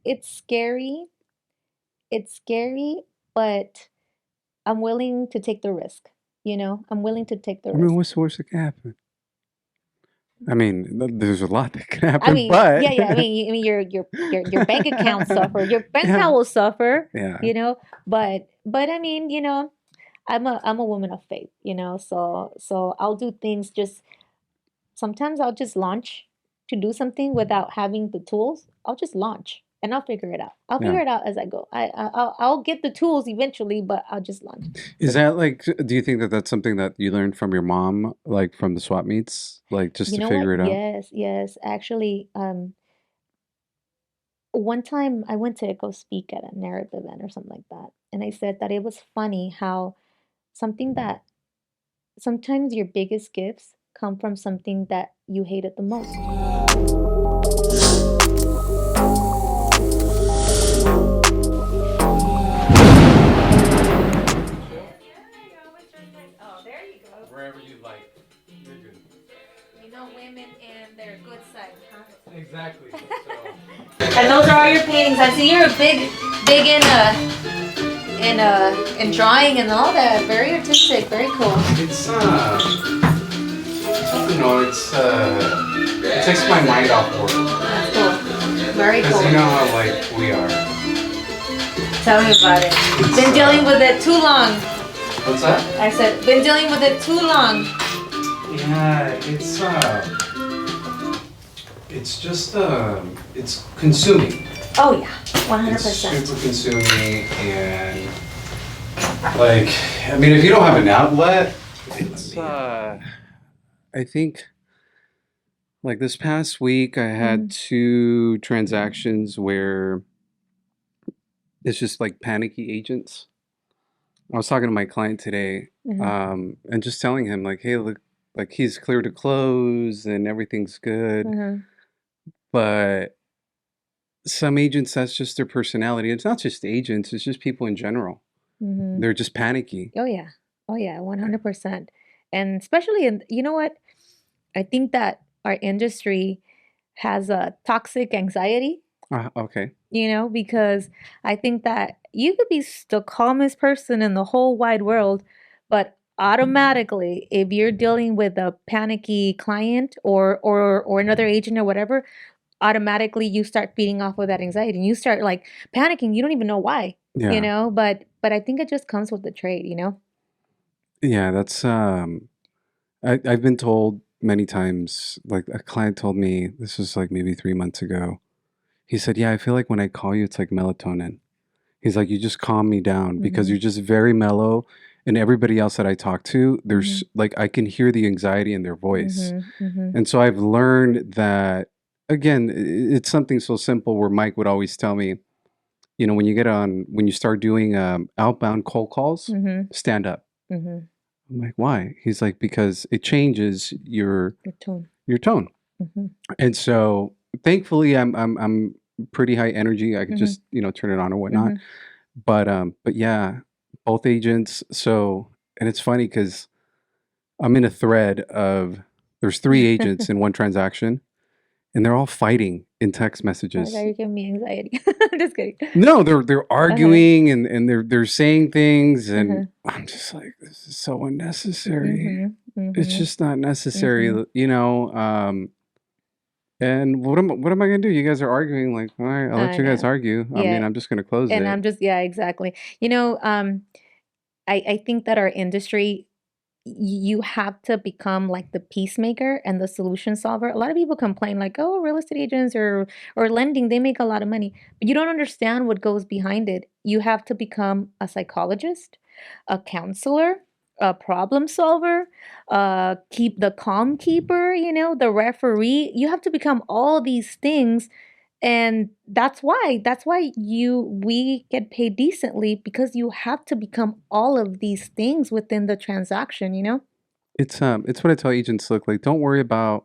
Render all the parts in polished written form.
it's scary. It's scary, but I'm willing to take the risk. I'm willing to take the I mean, risk. what's the worst that can happen? I mean, there's a lot that can I happen, mean, but yeah, yeah. I mean, your bank account suffer. Your bank yeah, account will suffer. yeah. But I mean, I'm a woman of faith. So I'll do things. Just sometimes I'll just launch to do something without having the tools. I'll just launch and I'll figure it out. I'll Yeah. figure it out as I go. I'll get the tools eventually, but I'll just launch. Is that like, do you think that that's something that you learned from your mom, like from the swap meets, like just You to know what? figure it out? Yes, yes. Actually, one time I went to go speak at a narrative event or something like that, and I said that it was funny how something that sometimes your biggest gifts come from something that you hated the most. Oh, there you go. Wherever you like. You're good. Women and their good side, huh? Exactly. So And those are all your paintings. I see you're a big in drawing and all that. Very artistic, very cool. it's it takes my mind off work. That's cool. Very Because cool. you know how like we are. Tell me about it. Been dealing with it too long. What's that? I said, been dealing with it too long. Yeah, it's just it's consuming. Oh yeah, It's 100%. super consuming and like I mean if you don't have an outlet, it's I think like this past week I had Mhm. 2 transactions where it's just like panicky agents. I was talking to my client today, Mhm. and just telling him like, hey, look, like he's clear to close and everything's good. Mhm. But some agents, that's just their personality. It's not just agents, it's just people in general. Mhm. They're just panicky. Oh yeah. Oh yeah, 100%. And especially you know what? I think that our industry has a toxic anxiety, Okay. because I think that you could be the calmest person in the whole wide world, but automatically, if you're dealing with a panicky client or another agent or whatever, automatically you start feeding off of that anxiety and you start like panicking. You don't even know why, Yeah. but I think it just comes with the trade. Yeah, that's I've been told many times, like a client told me this was like maybe 3 months ago. He said, yeah, I feel like when I call you, it's like melatonin. He's like, you just calm me down because Mhm. you're just very mellow. And everybody else that I talk to, there's Mhm. like, I can hear the anxiety in their voice. Mhm. Mhm. And so I've learned that, again, it's something so simple where Mike would always tell me, when you start doing outbound cold calls, Mhm. stand up. Mhm. I'm like, why? He's like, because it changes Your tone. your tone. Mhm. And so thankfully I'm pretty high energy. I could Mhm. just, turn it on or whatnot. Mhm. But yeah, both agents. So, and it's funny because I'm in a thread of there's 3 agents in one transaction, and they're all fighting in text Oh my God, messages. you're giving me anxiety. I'm just kidding. No, they're Uh-huh. arguing and they're saying things, and Uh-huh. I'm just like, this is so unnecessary. Mhm. It's Mhm. just not Mhm. necessary. And what am I gonna do? You guys are arguing, like, all right, I'll let I you guys know. argue. I mean, Yeah. I'm just gonna close And it. I'm just, yeah, exactly. I think that our industry, you have to become like the peacemaker and the solution solver. A lot of people complain like, "Oh, real estate agents or lending, they make a lot of money." But you don't understand what goes behind it. You have to become a psychologist, a counselor, a problem solver, keep the calm keeper, the referee. You have to become all these things, and that's why we get paid decently, because you have to become all of these things within the transaction. It's what I tell agents. Look, like, don't worry about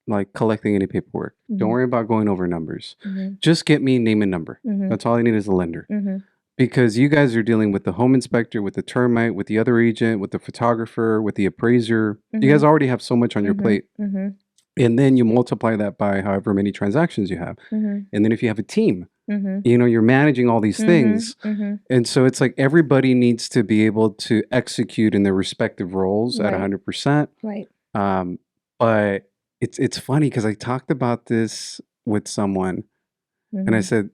like collecting any paperwork. Don't Mhm. worry about going over numbers. Mhm. Just get me name and number. Mhm. That's all I need is a lender. Mhm. Because you guys are dealing with the home inspector, with the termite, with the other agent, with the photographer, with the appraiser. You guys Mhm. already have so much on your Mhm. plate. Mhm. And then you multiply that by however many transactions you have. Mhm. And then if you have a team, Mm-hmm. You're managing all these Mm-hmm. things. Mm-hmm. And so it's like everybody needs to be able to execute in their respective roles at Right. 100%. Right. Um, but it's funny because I talked about this with someone and I Mm-hmm. said,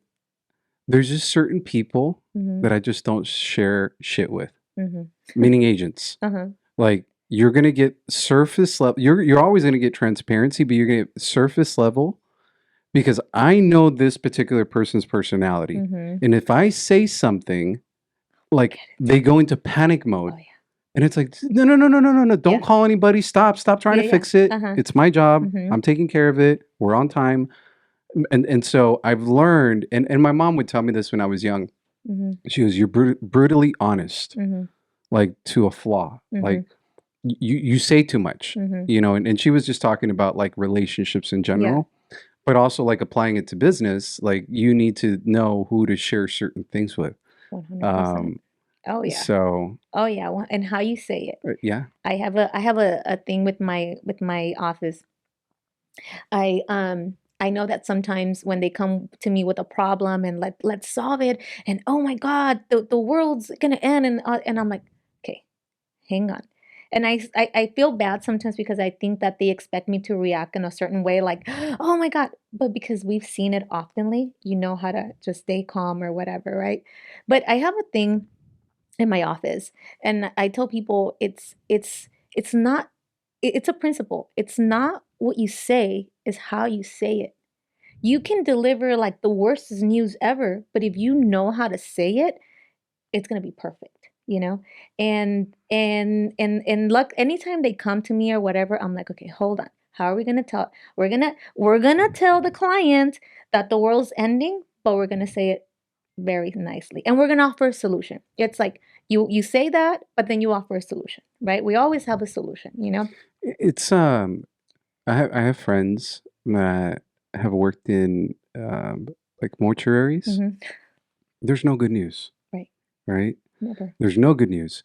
there's just certain people Mm-hmm. that I just don't share shit with, Mm-hmm. meaning agents. Uh-huh. Like you're gonna get surface level. You're always gonna get transparency, but you're gonna get surface level because I know this particular person's personality. Mm-hmm. And if I say something, like Get it. they go into panic mode. Oh yeah. And it's like, no, no, no, no, no, no, no. Don't Yeah. call anybody. Stop trying Yeah. to Yeah. fix it. Uh-huh. It's my job. Mm-hmm. I'm taking care of it. We're on time. And so I've learned, and my mom would tell me this when I was young. Mm-hmm. She goes, you're brutally honest, Mm-hmm. like to a flaw. Mm-hmm. Like you say too much, Mm-hmm. and she was just talking about like relationships in Yeah. general, but also like applying it to business. Like you need to know who to share certain things with. 100%. Um, Oh yeah. so Oh yeah. And how you say it. yeah. I have a thing with my office. I know that sometimes when they come to me with a problem and let's solve it, and oh my God, the world's gonna end, and I'm like, okay, hang on. And I feel bad sometimes because I think that they expect me to react in a certain way, like, oh my God. But because we've seen it oftenly, you know how to just stay calm or whatever, right? But I have a thing in my office, and I tell people it's not it's a principle. It's not what you say, is how you say it. You can deliver like the worst news ever, but if you know how to say it, it's gonna be perfect, you know? And luck, anytime they come to me or whatever, I'm like, okay, hold on. How are we gonna tell? We're gonna tell the client that the world's ending, but we're gonna say it very nicely. And we're gonna offer a solution. It's like you say that, but then you offer a solution, right? We always have a solution, you know? It's I have friends that have worked in like mortuaries. Hmm. There's no good news, Right. right? Never. There's no good news.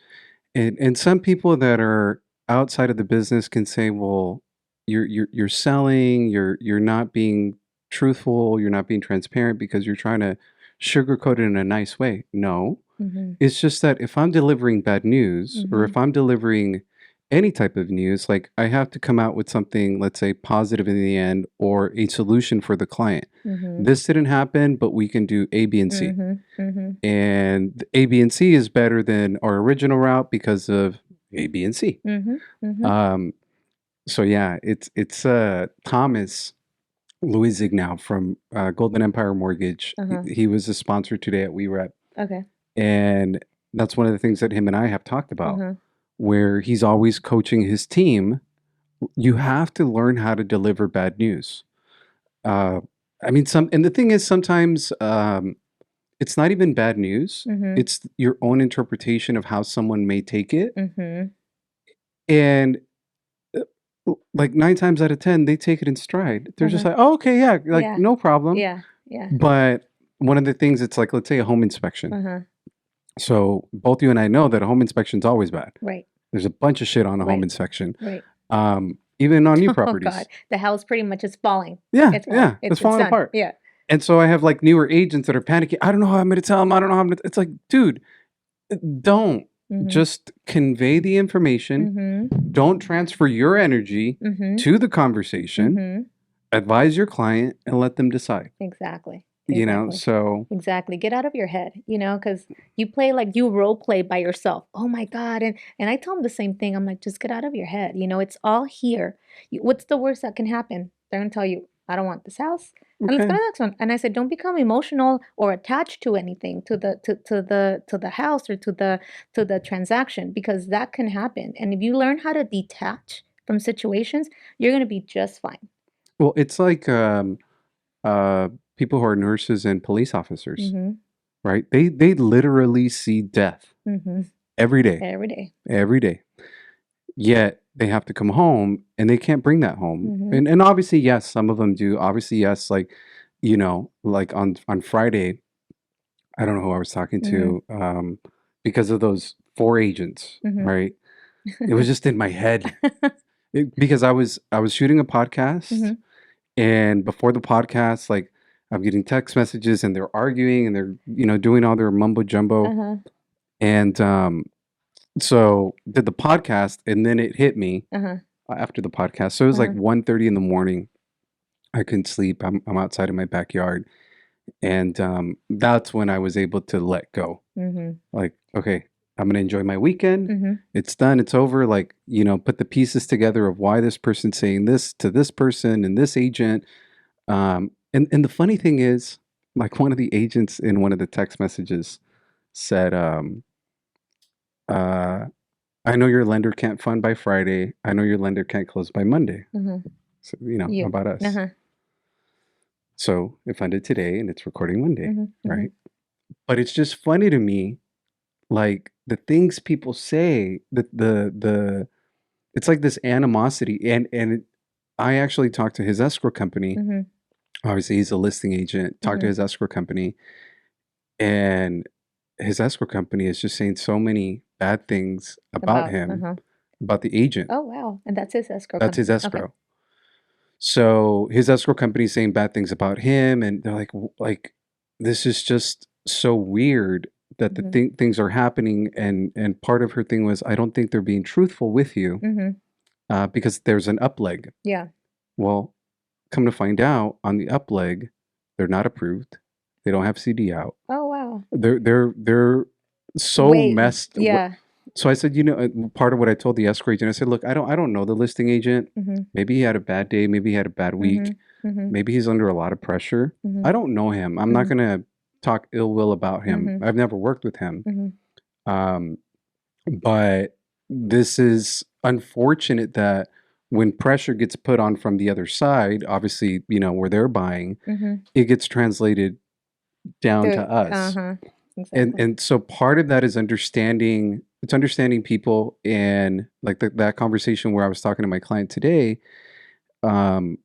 And some people that are outside of the business can say, well, you're selling, you're not being truthful, you're not being transparent because you're trying to sugarcoat it in a nice way. No. Hmm. It's just that if I'm delivering bad news or Hmm. if I'm delivering any type of news, like I have to come out with something, let's say positive in the end or a solution for the client. Hmm. This didn't happen, but we can do A, B, and C. Hmm. Hmm. And A, B, and C is better than our original route because of A, B, and C. Hmm. Hmm. Um, so yeah, it's Thomas Louis Zignow from Golden Empire Mortgage. He, Uh-huh. he was a sponsor today at WeRep. Okay. And that's one of the things that him and I have talked about, Uh-huh. where he's always coaching his team. You have to learn how to deliver bad news. Uh, I mean, and the thing is, sometimes it's not even bad news. Hmm. It's your own interpretation of how someone may take it. Hmm. And like 9 times out of 10, they take it in stride. They're just Uh-huh. like, oh, okay, yeah, like Yeah. no problem. Yeah. Yeah. But one of the things, it's like, let's say a home inspection. Uh-huh. So both you and I know that a home inspection is always bad. Right. There's a bunch of shit on a home Right. inspection, Right. even on new Oh properties. God. The house pretty much is falling. Yeah, It's falling. yeah, it's It's falling done. apart. Yeah. And so I have like newer agents that are panicking. I don't know how I'm going to tell them. I don't know how I'm going to. It's like, dude, don't Mm-hmm. just convey the information. Mm-hmm. Don't transfer your energy Mm-hmm. to the conversation. Mm-hmm. Advise your client and let them decide. Exactly. Exactly. So Exactly. Get out of your head, because you play like you role play by yourself. Oh my God. And I tell them the same thing. I'm like, just get out of your head. It's all here. What's the worst that can happen? They're gonna tell you, I don't want this house. And let's go to okay. the next one. And I said, don't become emotional or attached to anything, to the house or to the transaction, because that can happen. And if you learn how to detach from situations, you're gonna be just fine. Well, it's like uh, people who are nurses and police officers, Mm-hmm. right? They literally see death Mm-hmm. every day, Every day. every day. Yet they have to come home and they can't bring that home. Mm-hmm. And obviously, yes, some of them do. Obviously, yes, like like on Friday, I don't know who I was talking Mm-hmm. to, because of those 4 agents, Mm-hmm. right? It was just in my head. Because I was shooting a podcast, Mm-hmm. and before the podcast, like I'm getting text messages and they're arguing and they're, doing all their mumbo jumbo. Uh-huh. And so did the podcast, and then it hit me Uh-huh. after the podcast. So it was like Uh-huh. 1:30 in the morning. I couldn't sleep. I'm outside in my backyard. And that's when I was able to let go. Mm-hmm. Like, okay, I'm gonna enjoy my weekend. Mm-hmm. It's done. It's over. Like, put the pieces together of why this person's saying this to this person and this agent. And the funny thing is, like one of the agents in one of the text messages said, uh, I know your lender can't fund by Friday. I know your lender can't close by Monday. Mm-hmm. So, You. about us. Uh-huh. So it funded today and it's recording Monday, Mm-hmm. Mm-hmm. right? But it's just funny to me, like the things people say, it's like this animosity. And I actually talked to his escrow company. Mm-hmm. Obviously, he's a listing agent. Talked to Mm-hmm. his escrow company, and his escrow company is just saying so many bad things about About. him, Uh-huh. about the agent. Oh, wow. And that's his escrow That's his company. Okay. escrow. So his escrow company is saying bad things about him, and they're like, this is just so weird that the Mm-hmm. things are happening. And part of her thing was, I don't think they're being truthful with you, Mm-hmm. because there's an up leg. Yeah. Well, come to find out, on the up leg, they're not approved. They don't have CD out. Oh, wow. They're so Wait. messed. Yeah. So I said, part of what I told the escrow agent, I said, look, I don't know the listing agent. Mm-hmm. Maybe he had a bad day. Maybe he had a bad week. Mm-hmm. Mm-hmm. Maybe he's under a lot of pressure. Mm-hmm. I don't know him. I'm not Mm-hmm. gonna talk ill will about him. Mm-hmm. I've never worked with him. Mm-hmm. Um, but this is unfortunate that when pressure gets put on from the other side, obviously, where they're buying, Mm-hmm. it gets translated down to us. Uh-huh. And Exactly. and so part of that is understanding people. And like that conversation where I was talking to my client today, um,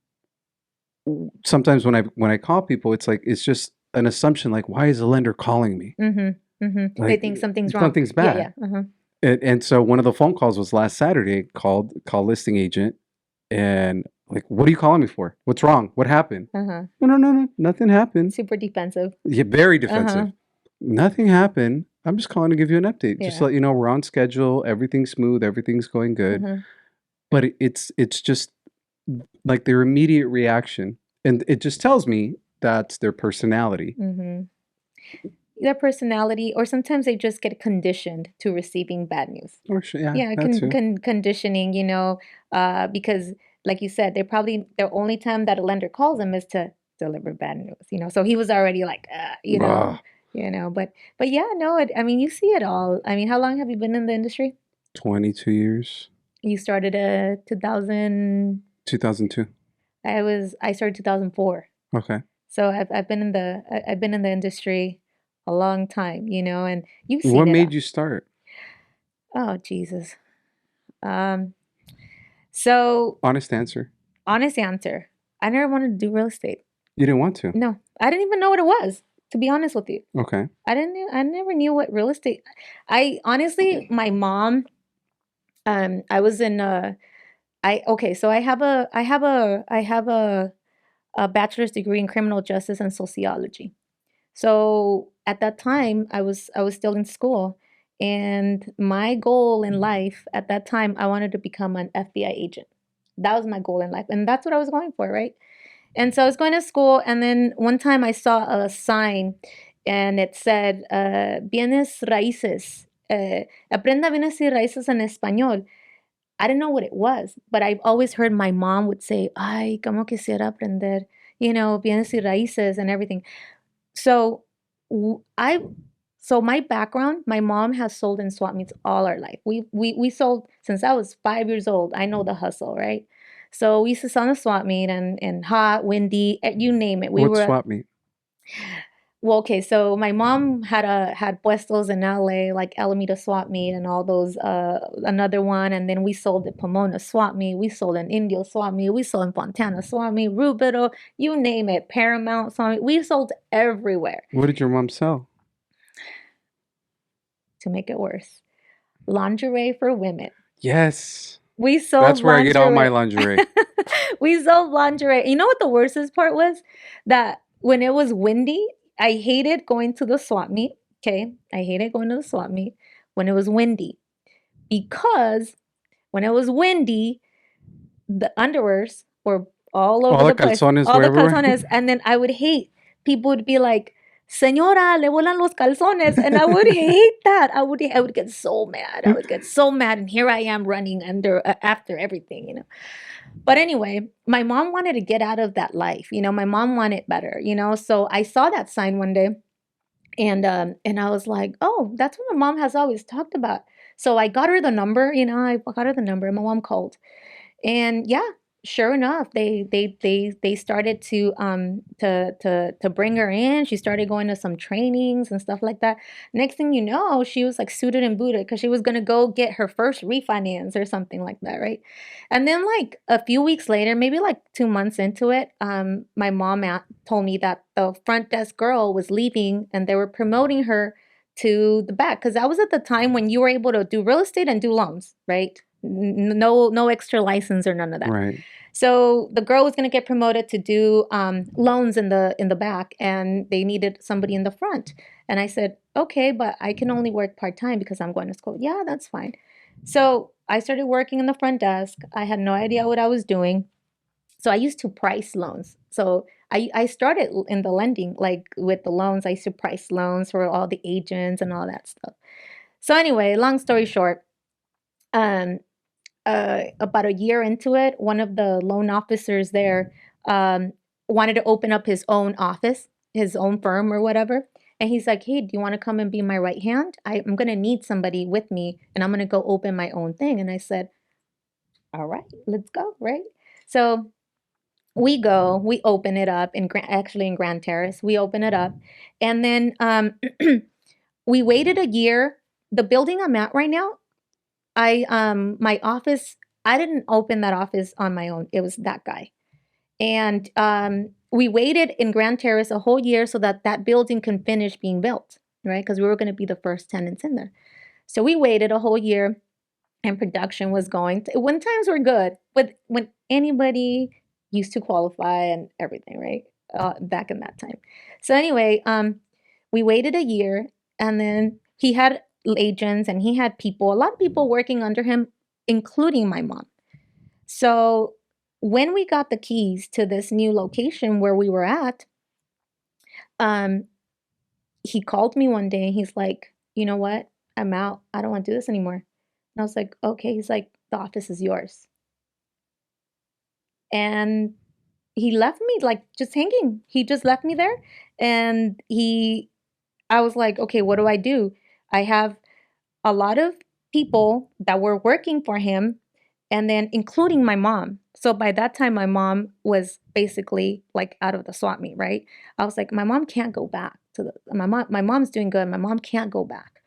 sometimes when I call people, it's just an assumption, like, why is the lender calling me? Mm-hmm. Mm-hmm. They Like think something's wrong. something's Yeah, bad. yeah. Uh-huh. And so one of the phone calls was last Saturday. Call listing agent, and like, what are you calling me for? What's wrong? What happened? Uh-huh. No, nothing happened. Super defensive. Yeah, very Uh-huh. defensive. Nothing happened. I'm just calling to give you an update, just to Yeah. let you know we're on schedule. Everything's smooth. Everything's going good. Uh-huh. But it's just like their immediate reaction, and it just tells me that's their personality. Mm-hmm. Their personality, or sometimes they just get conditioned to receiving bad news. Or yeah, Yeah, that too. conditioning, because like you said, the only time that a lender calls them is to deliver bad news. So he was already like, Ugh, but yeah, no, I mean, you see it all. I mean, how long have you been in the industry? 22 years. You started 2000. 2002. I started 2004. Okay. So I've been in the industry a long time, and you've What seen it made all. you start? Oh, Jesus. Um, so Honest answer. honest answer, I never wanted to do real estate. You didn't want to. No, I didn't even know what it was, to be honest with you. Okay. I never knew what real estate. I honestly, my mom, I was in okay, so I have a bachelor's degree in criminal justice and sociology. So at that time, I was still in school, and my goal in life at that time, I wanted to become an FBI agent. That was my goal in life, and that's what I was going for, right? And so I was going to school, and then one time I saw a sign, and it said, "Bienes raíces." Aprenda bienes y raíces en español. I didn't know what it was, but I've always heard my mom would say, "Ay, como quisiera aprender, bienes y raíces and everything." So w- I so my background, my mom has sold in swap meets all our life. We sold since I was 5 years old. I know the hustle, right? So we used to sell in a swap meet and hot, windy, you name it. We What were swap meet? well, okay. So my mom had puestos in LA, like Alameda Swap Meet and all those. Another one, and then we sold at Pomona Swap Meet. We sold in Indio Swap Meet. We sold in Fontana Swap Meet, Rubido, you name it, Paramount Swap Meet. We sold everywhere. What did your mom sell? To make it worse, lingerie for women. Yes. We sold That's where I get all my lingerie. lingerie. We sold lingerie. You know what the worstest part was? That when it was windy, I hated going to the swap meet. Okay. I hated going to the swap meet when it was windy because when it was windy, the underwears were all over All the the place, calzones all were the everywhere. calzones. And then I would hate, people would be like, Señora, le volan los calzones. And I would hate that. I would get so mad. I would get so mad. And here I am running under, after everything, you know. But anyway, my mom wanted to get out of that life. You know, my mom wanted better, you know. So I saw that sign one day, and I was like, "Oh, that's what my mom has always talked about." So I got her the number, you know, I got her the number, and my mom called. And yeah, sure enough, they started to bring her in. She started going to some trainings and stuff like that. Next thing you know, she was like suited and booted because she was gonna go get her first refinance or something like that, right? And then like a few weeks later, maybe like 2 months into it, my mom told me that the front desk girl was leaving and they were promoting her to the back because that was at the time when you were able to do real estate and do loans, right? No extra license or none of that. Right. So the girl was going to get promoted to do loans in the back, and they needed somebody in the front. And I said, okay, but I can only work part time because I'm going to school. Yeah, that's fine. So I started working in the front desk. I had no idea what I was doing. So I used to price loans. So I started in the lending, like with the loans. I used to price loans for all the agents and all that stuff. So anyway, long story short, um, about a year into it, one of the loan officers there um, wanted to open up his own office, his own firm or whatever. And he's like, hey, do you want to come and be my right hand? I'm going to need somebody with me and I'm going to go open my own thing. And I said, all right, let's go. Right. So we open it up actually in Grand Terrace. We open it up. And then we waited a year. The building I'm at right now, my office, I didn't open that office on my own. It was that guy. And we waited in Grand Terrace a whole year so that that building can finish being built, right? Because we were going to be the first tenants in there. So we waited a whole year and production was going. When times were good, but when anybody used to qualify and everything, right? Back in that time. So anyway, we waited a year and then he had agents and he had people, a lot of people working under him, including my mom. So when we got the keys to this new location where we were at, um, he called me one day and he's like, you know what? I'm out. I don't want to do this anymore. And I was like, okay. He's like, the office is yours. And he left me like just hanging. He just left me there. And I was like, okay, what do I do? I have a lot of people that were working for him, and then including my mom. So by that time, my mom was basically like out of the swap meet, right? I was like, my mom can't go back to my mom. My mom's doing good. My mom can't go back.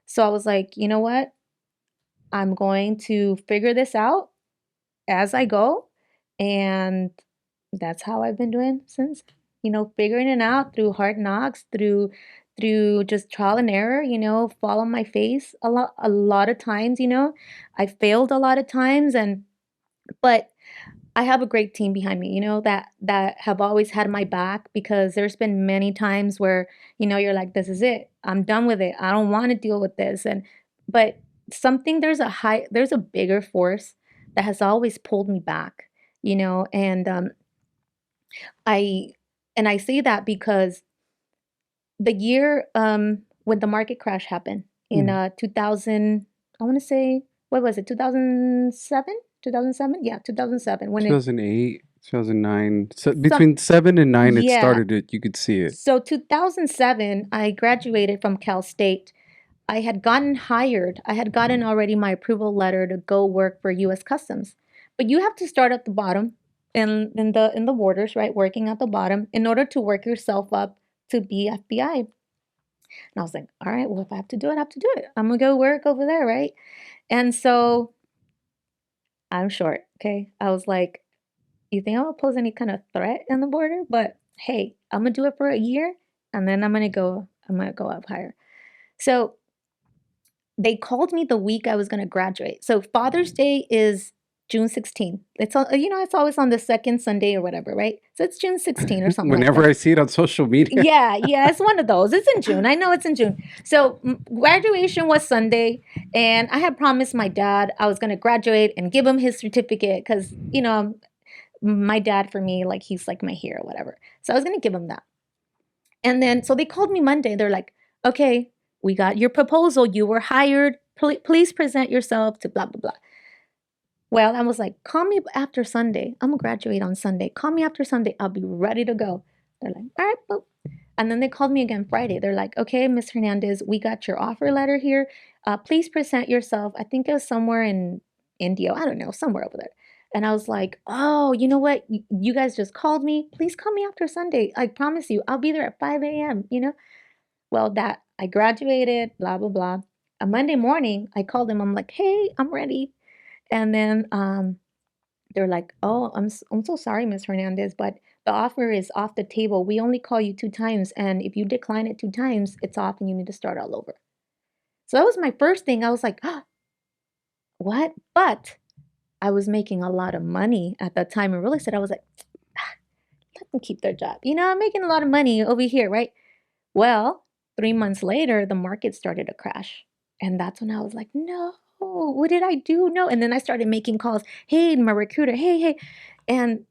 So I was like, you know what? I'm going to figure this out as I go, and that's how I've been doing since. You know, figuring it out through hard knocks, through just trial and error, you know, fall on my face a lot of times, you know. I failed a lot of times, and but I have a great team behind me, you know, that have always had my back, because there's been many times where, you know, you're like, this is it. I'm done with it. I don't want to deal with this. And but something there's a bigger force that has always pulled me back, you know, I I say that because the year when the market crash happened in Mm. 2000, I want to say, what was it, 2007, 2007, yeah, 2007, when it 2008, 2009. So some between 7 and 9 it yeah. started it. You could see it. So 2007, I graduated from Cal State. I had gotten hired. I had gotten already my approval letter to go work for US Customs. But you have to start at the bottom in the borders, right? Working at the bottom in order to work yourself up to be FBI. And I was like, all right, well, if I have to do it, I have to do it. I'm gonna go work over there, right? And so I'm short, okay? I was like, you think I'm gonna pose any kind of threat in the border? But hey, I'm gonna do it for a year and then I'm gonna go up higher. So they called me the week I was gonna graduate. So Father's Day is June 16th. It's all, it's always on the second Sunday or whatever, right? So it's June 16 or something like Whenever that. I see it on social media. Yeah, it's one of those. It's in June. I know it's in June. So graduation was Sunday, and I had promised my dad I was going to graduate and give him his certificate because, my dad for me, like he's like my hero, whatever. So I was going to give him that. And then, so they called me Monday. They're like, okay, we got your proposal. You were hired. Please present yourself to blah, blah, blah. Well, I was like, call me after Sunday. I'm going to graduate on Sunday. Call me after Sunday. I'll be ready to go. They're like, all right, boop. And then they called me again Friday. They're like, okay, Miss Hernandez, we got your offer letter here. Please present yourself. I think it was somewhere in India. I don't know, somewhere over there. And I was like, oh, you know what? You guys just called me. Please call me after Sunday. I promise you, I'll be there at 5 a.m. Well, that I graduated, blah, blah, blah. A Monday morning, I called them. I'm like, hey, I'm ready. And then they're like, oh, I'm so sorry, Miss Hernandez, but the offer is off the table. We only call you 2 times. And if you decline it 2 times, it's off and you need to start all over. So that was my first thing. I was like, oh, what? But I was making a lot of money at that time in real estate. I was like, let them keep their job. I'm making a lot of money over here, right? Well, 3 months later, the market started to crash. And that's when I was like, no, what did I do? No. And then I started making calls. Hey, my recruiter, hey. And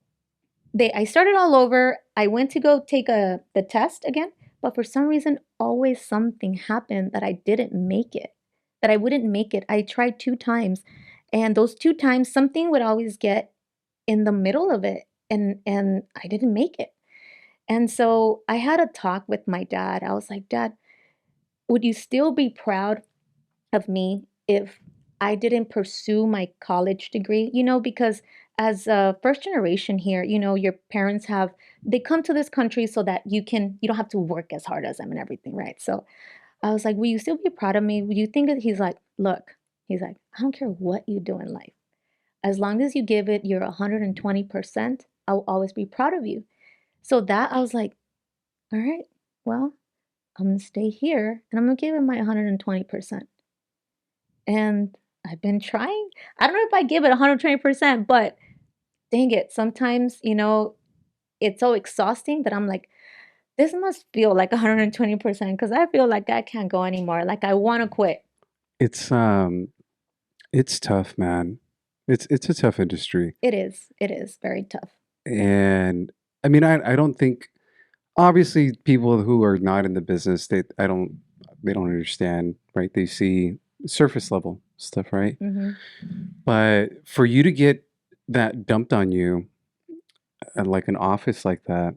I started all over. I went to go take the test again. But for some reason, always something happened that I didn't make it, that I wouldn't make it. I tried 2 times. And those 2 times, something would always get in the middle of it. And I didn't make it. And so I had a talk with my dad. I was like, Dad, would you still be proud of me if I didn't pursue my college degree? Because as a first generation here, your parents they come to this country so that you don't have to work as hard as them and everything, right? So I was like, will you still be proud of me? Would you think that he's like, look, he's like, I don't care what you do in life. As long as you give it your 120%, I'll always be proud of you. So that I was like, all right, well, I'm going to stay here and I'm going to give it my 120%. And I've been trying. I don't know if I give it 120%, but dang it, sometimes, it's so exhausting that I'm like, this must feel like 120% because I feel like I can't go anymore. Like I want to quit. It's it's tough, man. It's a tough industry. It is. It is very tough. And I mean, I don't think obviously people who are not in the business, they don't understand, right? They see surface level stuff, right? Mm-hmm. But for you to get that dumped on you at like an office like that,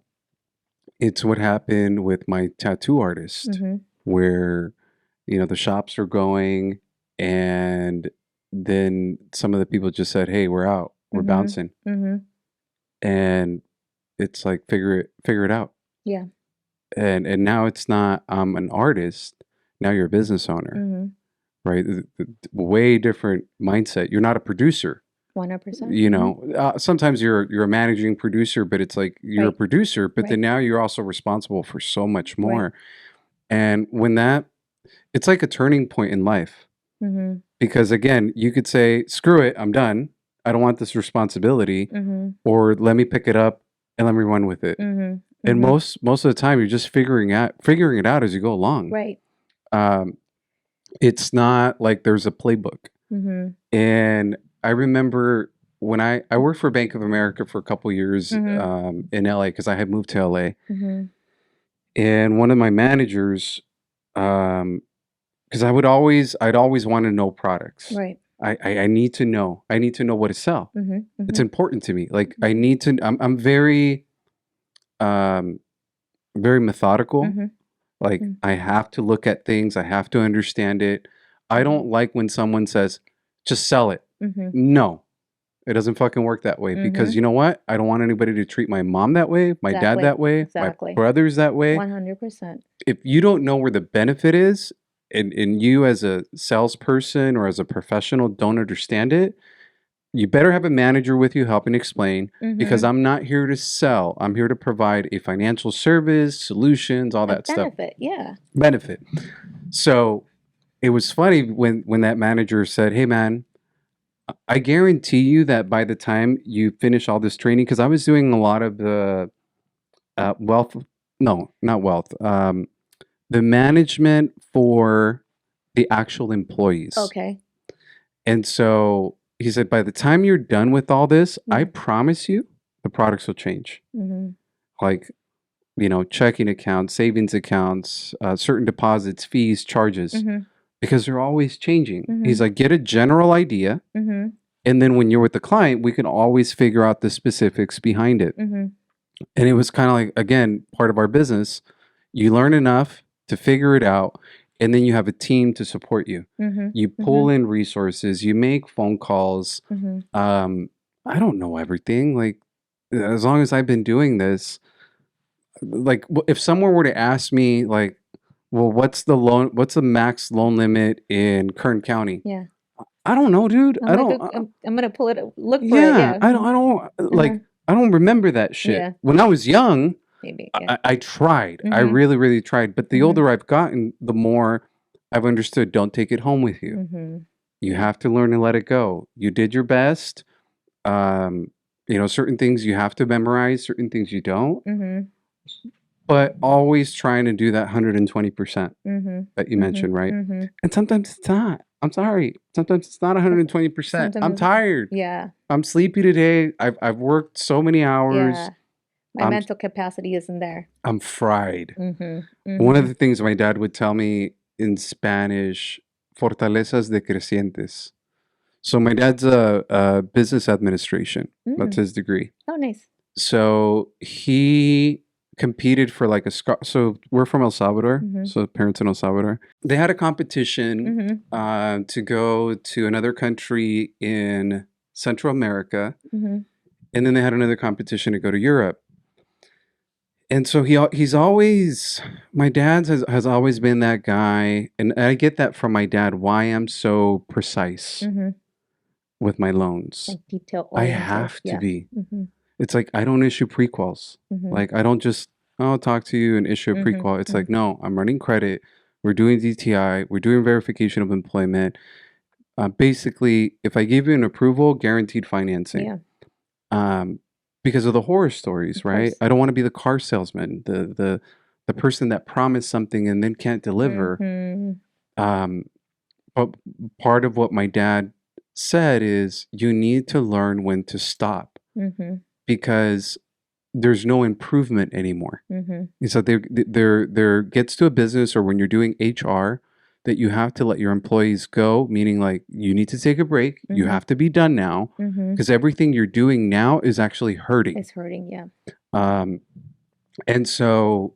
it's what happened with my tattoo artist, Mm-hmm. where the shops are going, and then some of the people just said, "Hey, we're out, we're Mm-hmm. bouncing," Mm-hmm. and it's like figure it out. Yeah. And now it's not I'm an artist. Now you're a business owner, Mm-hmm. right? Way different mindset. You're not a producer. 100%. Mm-hmm. Sometimes you're a managing producer, but it's like you're a Right. producer, but then Right. now you're also responsible for so much Right. more. And it's like a turning point in life, Mm-hmm. because again, you could say, "Screw it, I'm done. I don't want this responsibility," Mm-hmm. or "Let me pick it up and let me run with it." Mm-hmm. And Mm-hmm. most of the time, you're just figuring it out as you go along. Right. Um, it's not like there's a playbook. Mm-hmm. And I remember when I worked for Bank of America for a couple years Mm-hmm. in LA, because I had moved to LA. Mm-hmm. And one of my managers, because I'd always want to know products. Right. I need to know. I need to know what to sell. Mm-hmm. It's Mm-hmm. important to me. Like I need to. I'm very um, very methodical. Mm-hmm. Like I have to look at things. I have to understand it. I don't like when someone says, "Just sell it." Mm-hmm. No, it doesn't fucking work that way, because Mm-hmm. you know what? I don't want anybody to treat my mom that way, my dad Exactly. that way, my Exactly. brothers that way. 100%. If you don't know where the benefit is, and you as a salesperson or as a professional don't understand it, you better have a manager with you helping explain, because Mm-hmm. I'm not here to sell. I'm here to provide a financial service, solutions, all A that stuff. benefit. Yeah. Benefit. So it was funny when that manager said, "Hey man, I guarantee you that by the time you finish all this training, because I was doing a lot of the wealth, no, not wealth, the management for the actual employees. Okay. And so he said, by the time you're done with all this, I Mm-hmm. promise you the products will change. Mm-hmm. Like, checking accounts, savings accounts, certain deposits, fees, charges, Mm-hmm. because they're always changing. Mm-hmm. He's like, get a general idea. Mm-hmm. And then when you're with the client, we can always figure out the specifics behind it. Mm-hmm. And it was kind of like, again, part of our business. You learn enough to figure it out, and then you have a team to support you. Mm-hmm. You Mm-hmm. pull in resources, you make phone calls. Mm-hmm. I don't know everything. Like, as long as I've been doing this, like, if someone were to ask me, like, well, what's the max loan limit in Kern County? Yeah. I don't know, dude. I'm I gonna don't. go. I'm gonna pull it. Look for it. Yeah, Yeah. I don't. I don't Uh-huh. like. I don't remember that shit. Yeah. When I was young, Maybe. I, Yeah. I I tried. I Mm-hmm. really, really tried. But the Mm-hmm. older I've gotten, the more I've understood. Don't take it home with you. Mm-hmm. You have to learn to let it go. You did your best. Um, certain things you have to memorize, certain things you don't. Mm-hmm. But always trying to do that 120% Mm-hmm. that you Mm-hmm. mentioned, right? Mm-hmm. And sometimes it's not. I'm sorry. Sometimes it's not 120%. I'm Sometimes. tired. Yeah. I'm sleepy today. I've worked so many hours. Yeah. My I'm mental capacity isn't there. I'm fried. Mm-hmm. One Mm-hmm. of the things my dad would tell me in Spanish, fortalezas decrecientes. So my dad's a business administration. That's Mm. his degree. Oh, nice. So he competed for like so we're from El Salvador, Mm-hmm. so parents in El Salvador. They had a competition Mm-hmm. to go to another country in Central America, Mm-hmm. and then they had another competition to go to Europe. And so he's always my dad has always been that guy, and I get that from my dad why I'm so precise Mm-hmm. with my loans. Like detail I oriented. have to Yeah. be. Mm-hmm. It's like I don't issue prequels. Mm-hmm. Like I don't just I'll talk to you and issue a Mm-hmm. prequel. It's Mm-hmm. like no, I'm running credit. We're doing DTI. We're doing verification of employment. Basically, if I give you an approval, guaranteed financing. Yeah. Um, because of the horror stories, Of right? course. I don't want to be the car salesman, the person that promised something and then can't deliver. Mm-hmm. Um, but part of what my dad said is you need to learn when to stop Mm-hmm. because there's no improvement anymore. Mm-hmm. And so there gets to a business or when you're doing HR that you have to let your employees go, meaning like you need to take a break. You Mm-hmm. have to be done now Mm-hmm. because everything you're doing now is actually hurting. It's hurting. Yeah. Um, and so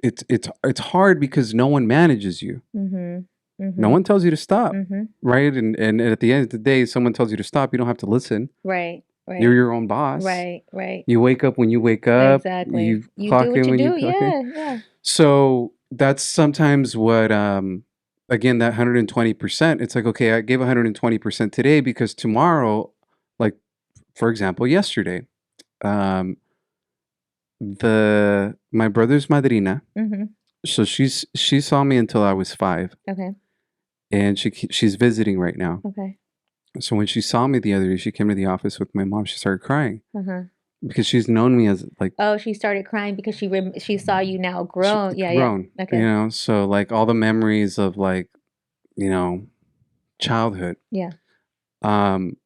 it's hard because no one manages you. Mm-hmm. Mm-hmm. No one tells you to stop, Mm-hmm. right? And at the end of the day, someone tells you to stop. You don't have to listen. Right. Right. You're your own boss. Right. Right. You wake up when you wake up. Exactly. You You clock do what in you when you do. clock in. Yeah. Yeah. So that's sometimes what again that 120%, it's like okay, I gave 120% today because tomorrow, like for example, yesterday, um the my brother's madrina, Mm-hmm. so she saw me until I was 5 Okay. and she's visiting right now. Okay. So when she saw me the other day, she came to the office with my mom, she started crying Uh-huh. because she's known me as like Oh, she started crying because she saw you now she grown. Yeah. Yeah. grown, Okay. so like all the memories of like, you know, childhood. Yeah. Um,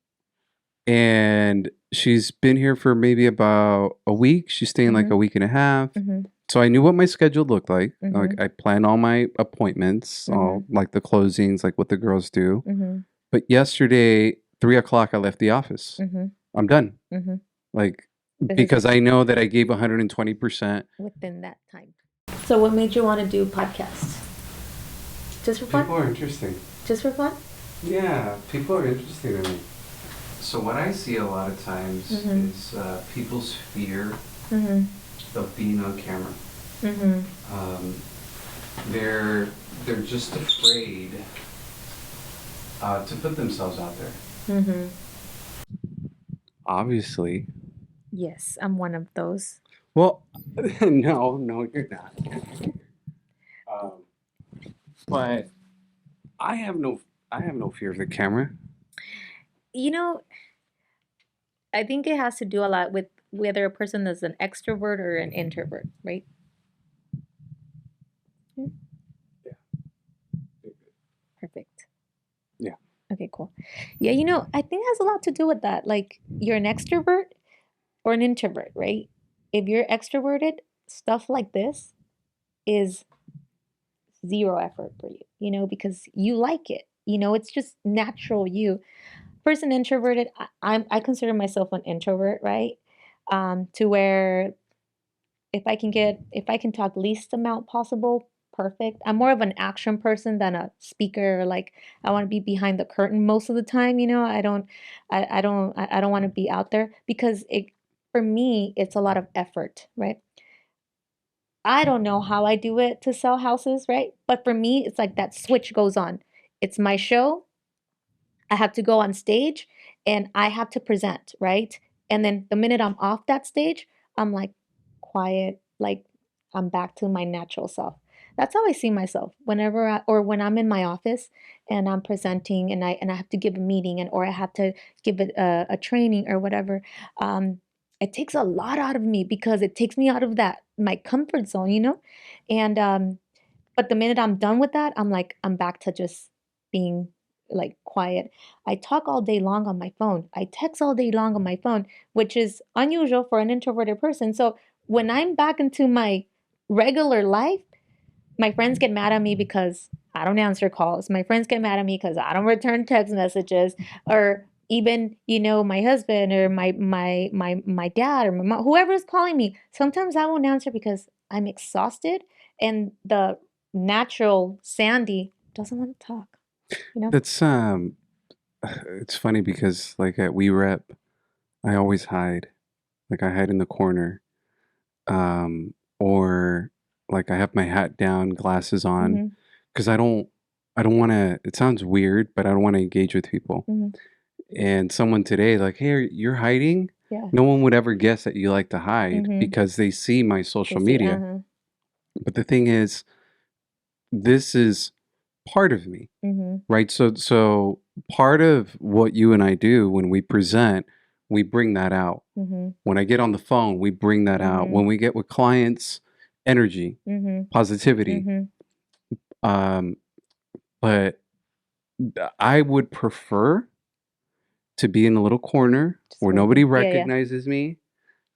and she's been here for maybe about a week. She's staying like Mm-hmm. a week and a half. Mm-hmm. So I knew what my schedule looked like. Like Mm-hmm. I planned all my appointments, all like the closings, like what the girls do. Mm-hmm. But yesterday, 3 o'clock, I left the office. Mm-hmm. I'm done. Mm-hmm. Like This is because I know that I gave 120%. within that time. So what made you want to do podcasts? Just for fun? People are interesting. Just for fun? Yeah, people are interesting to me. So what I see a lot of times Mhm. is people's fear Mm-hmm. of being on camera. Mm-hmm. Um, they're just afraid to put themselves out there. Mm-hmm. Obviously. Yes, I'm one of those. Well, no, you're not. Um, but I have no fear of the camera. You know, I think it has to do a lot with whether a person is an extrovert or an introvert, right? Mm, perfect. Yeah. Okay, cool. Yeah, I think it has a lot to do with that. Like, you're an extrovert or an introvert, right? If you're extroverted, stuff like this is zero effort for you, because you like it. It's just natural you. Person introverted, I consider myself an introvert, right? To where if I can talk least amount possible, perfect. I'm more of an action person than a speaker. Like, I want to be behind the curtain most of the time. I don't want to be out there because for me it's a lot of effort, right? I don't know how I do it to sell houses, right? But for me, it's like that switch goes on. It's my show. I have to go on stage and I have to present, right? And then the minute I'm off that stage, I'm like quiet, like I'm back to my natural self. That's how I see myself or when I'm in my office and I'm presenting and I have to give a meeting or I have to give a training or whatever. It takes a lot out of me because it takes me out of that my comfort zone. And but the minute I'm done with that, I'm back to just being like quiet. I talk all day long on my phone. I text all day long on my phone, which is unusual for an introverted person. So when I'm back into my regular life, my friends get mad at me because I don't answer calls. My friends get mad at me because I don't return text messages, or even my husband or my dad or my mom, whoever's calling me. Sometimes I won't answer because I'm exhausted, and the natural Sandy doesn't want to talk. You know. That's it's funny because like at We Rep, I always hide. Like I hide in the corner. Or like I have my hat down, glasses on, Mm-hmm. because I don't want to. It sounds weird, but I don't want to engage with people. Mm-hmm. And someone today, like, hey, you're hiding. Yeah. No one would ever guess that you like to hide Mm-hmm. because they see my They social see. media. Uh-huh. But the thing is, this is part of me, Mm-hmm. right? So part of what you and I do when we present, we bring that out. Mm-hmm. When I get on the phone, we bring that out. Mm-hmm. When we get with clients, energy, Mm-hmm. positivity. Mm-hmm. Um, but I would prefer to be in a little corner Just where working. nobody Yeah, yeah. recognizes me.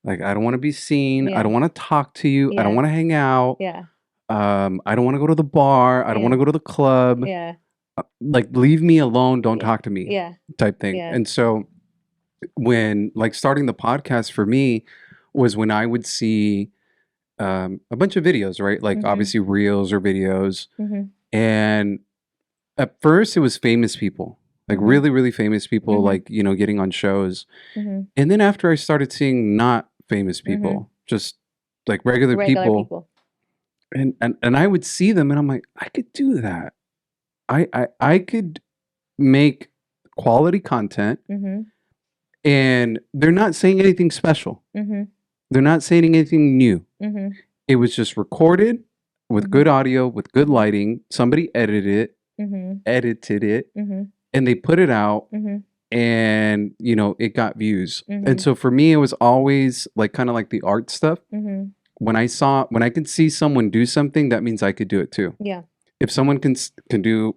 Like I don't want to be seen. I Yeah. don't want to talk to you. I don't Yeah. want to hang out. Yeah. I don't want to go to the bar. I don't want Yeah. to go to the club. Yeah. Like leave me alone. Don't Yeah. talk to me, Yeah. type thing. Yeah. And so when like starting the podcast for me was when I would see a bunch of videos, right? Like Mhm. obviously reels or videos, Mhm. and at first, it was famous people, like Mhm. really, really famous people, Mhm. like, getting on shows. Mhm. And then after I started seeing not famous Mhm. people, just like regular Regular people, people. and I would see them and I'm like, I could do that. I could make quality content Mhm. and they're not saying anything special. Mhm. They're not saying anything new. Mhm. It was just recorded with good Mhm. audio, with good Mhm. lighting. Somebody Mhm. edited it, Mhm. and they put it out Mhm. and it got views. And Mhm. so for me it was always like kind of like the art stuff. Mhm. When I could see someone do something, that means I could do it too. Yeah, If someone can do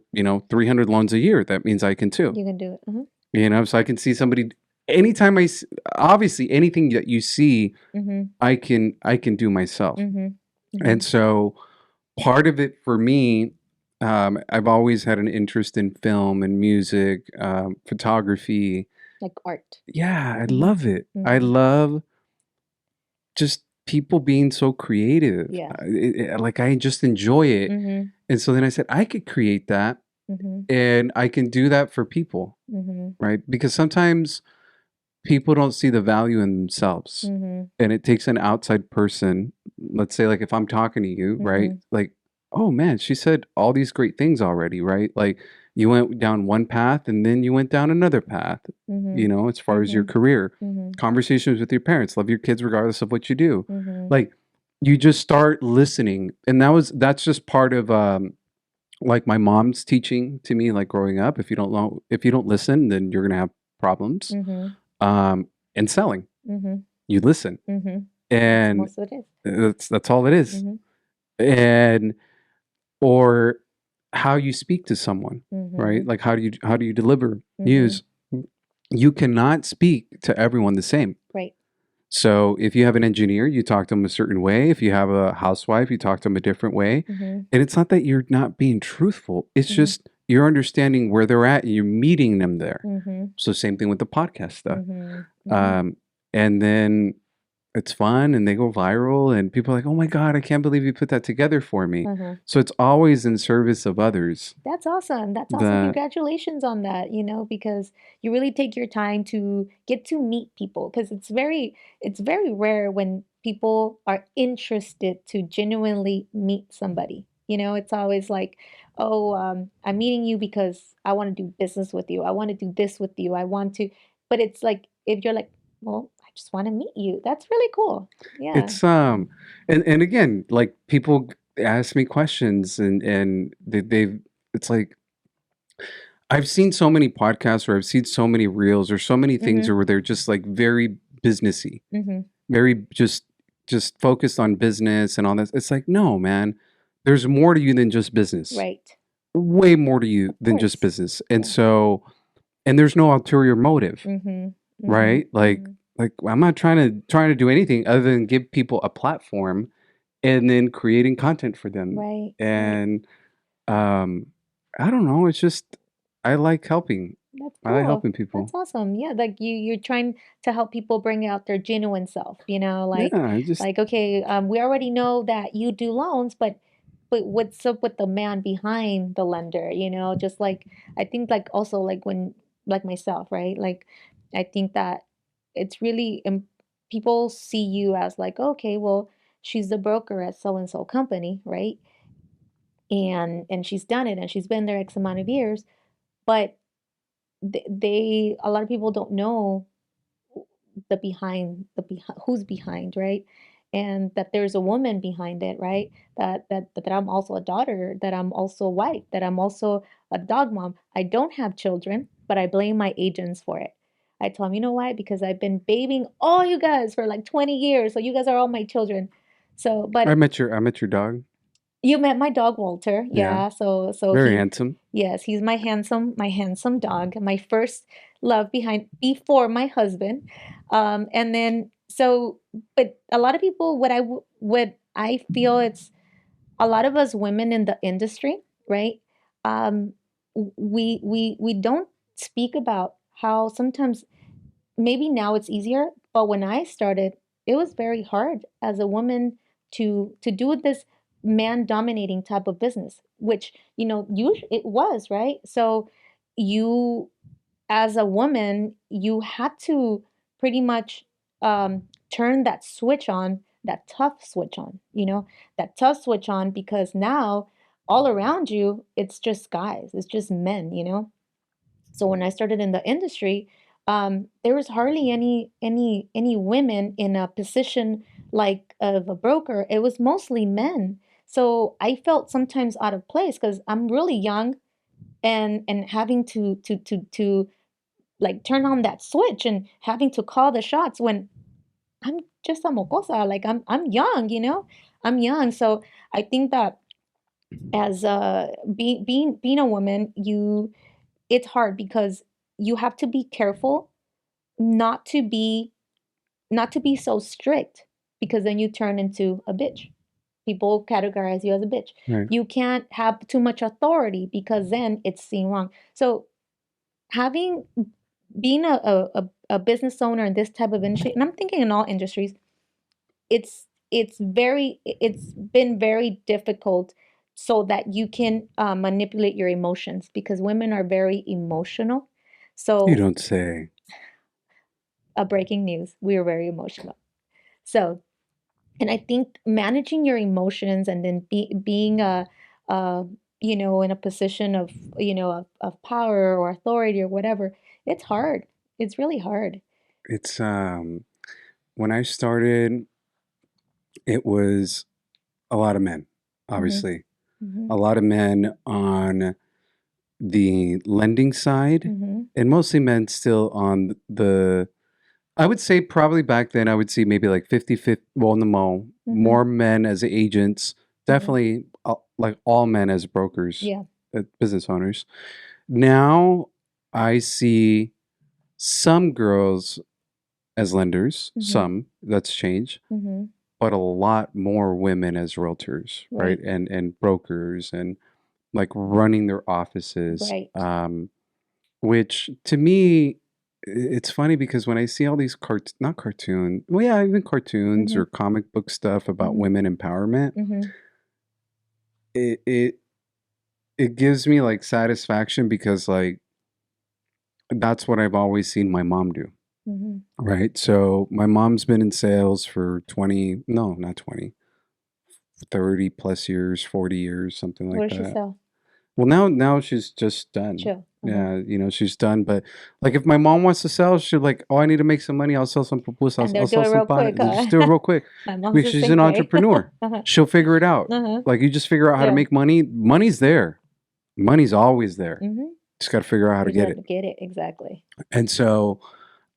300 loans a year, that means I can too. you can do it. Uh-huh. So I can see somebody anytime obviously anything that you see, Mhm. I can do myself. Mhm. And Mhm. so part of it for me, I've always had an interest in film and music, photography. Like art. Yeah, I Mhm. love it. I Mhm. love just people being so creative. Yeah. Like I just enjoy it. Mhm. And so then I said, I could create that Mhm. and I can do that for people, Mhm. right? Because sometimes people don't see the value in themselves. Mhm. And it takes an outside person. Let's say, like, if I'm talking to you, right? Mhm. Like, oh man, she said all these great things already, right? Like, you went down one path and then you went down another path, Mhm. as far as your Mhm. career, Mhm. conversations with your parents, love your kids regardless of what you do. Mhm. Like, you just start listening. And that's just part of, like my mom's teaching to me, like growing up. If you don't listen, then you're going to have problems, Mhm. and selling. Mhm. You listen, Mhm. That's and most of it is. that's all it is. Mhm. And or how you speak to someone, right? Mhm. Like how do you deliver Mhm. news? You cannot speak to everyone the same. Right. So if you have an engineer, you talk to them a certain way. If you have a housewife, you talk to them a different way. Mhm. And it's not that you're not being truthful. It's Mhm. just you're understanding where they're at and you're meeting them there. Mhm. So same thing with the podcast stuff. Mhm. Mhm. Um, and then it's fun and they go viral and people are like, "Oh my God, I can't believe you put that together for me." Uh-huh. So it's always in service of others. That's awesome. That's awesome. That Congratulations on that, because you really take your time to get to meet people because it's very rare when people are interested to genuinely meet somebody. It's always like, "Oh, I'm meeting you because I want to do business with you. I want to do this with you. I want to." But it's like if you're like, "Well, I just want to meet you." That's really cool. Yeah. it's and again, like people ask me questions and they've it's like I've seen so many podcasts or I've seen so many reels or so many things Mhm. where they're just like very businessy, Mhm. very just focused on business and all this. It's like, no, man, there's more to you than just business. Right. Way more to you Of than just course. business. And Yeah. so and there's no ulterior motive, Mhm. Mhm. right? Mhm. Like I'm not trying to do anything other than give people a platform and then creating content for them. Right. Right. And um I don't know, it's just I like helping. That's I like cool. helping That's people. awesome. Yeah, like you're trying to help people bring out their genuine self, Yeah, like I just okay, we already know that you do loans, but what's up with the man behind the lender, just like I think like also like when like myself, right? Like I think that it's really people see you as like, okay, well, she's the broker at so and so company, right? And she's done it and she's been there X amount of years, but they a lot of people don't know the behind who's behind, right? And that there's a woman behind it, right? That I'm also a daughter, that I'm also a wife, that I'm also a dog mom. I don't have children, but I blame my agents for it. I tell them, you know why? Because I've been babying all you guys for like 20 years, so you guys are all my children. So but I met your dog. you met my dog Walter, Yeah, yeah. So very he, handsome. yes, he's my handsome dog, my first love behind before my husband. And then so, but a lot of people, what I feel it's a lot of us women in the industry, right? Um, we don't speak about how sometimes maybe now it's easier, but when I started, it was very hard as a woman to do this man dominating type of business, which it was, right? So you as a woman, you had to pretty much turn that switch on, that tough switch on, that tough switch on because now all around you, it's just guys, it's just men. So when I started in the industry, there was hardly any women in a position like of a broker. It was mostly men. So I felt sometimes out of place because I'm really young and having to like turn on that switch and having to call the shots when I'm just a mocosa, like I'm young. I'm young. So I think that as being a woman, it's hard because you have to be careful not to be not to be so strict because then you turn into a bitch. People categorize you as a bitch. Right. You can't have too much authority because then it's seen wrong. So having being a business owner in this type of industry, and I'm thinking in all industries, it's been very difficult so that you can manipulate your emotions because women are very emotional. You So don't say. a breaking news, we are very emotional. So and I think managing your emotions and then being a in a position of of power or authority or whatever, it's hard. It's really hard. It's when I started, it was a lot of men, Hmm. obviously. Hmm. A lot of men on the lending side, Mm-hmm. and mostly men still on the. I would say probably back then I would see maybe like 50-50. Well, no, Mm-hmm. more men as agents, Mm-hmm. definitely like all men as brokers, Yeah. business owners. Now I see some girls as lenders, Mm-hmm. some that's changed, Mm-hmm. but a lot more women as realtors, right? Right. And brokers and like running their offices. Right. Which to me, it's funny because when I see all these not cartoon, well, yeah, even cartoons Mm-hmm. or comic book stuff about Mm-hmm. women empowerment, Mm-hmm. it it it gives me like satisfaction because like that's what I've always seen my mom do. Mm-hmm. Right. So my mom's been in sales for 20, no, not 20, 30 plus years, 40 years, something What like does she that. sell? Well, now she's just done. Chill. Uh-huh. Yeah, she's done. But like, if my mom wants to sell, she'll like, oh, I need to make some money. I'll sell some pupusas. And they'll I'll do sell it some real pana. quick, They just huh? do it real quick My mom's because the she's same an way. entrepreneur. Uh-huh. She'll figure it out. Uh-huh. Like, you just figure out how to Yeah. make money. Money's there. Money's always there. Mm-hmm. Just got to figure out how You to just get have it. to get it. Exactly. And so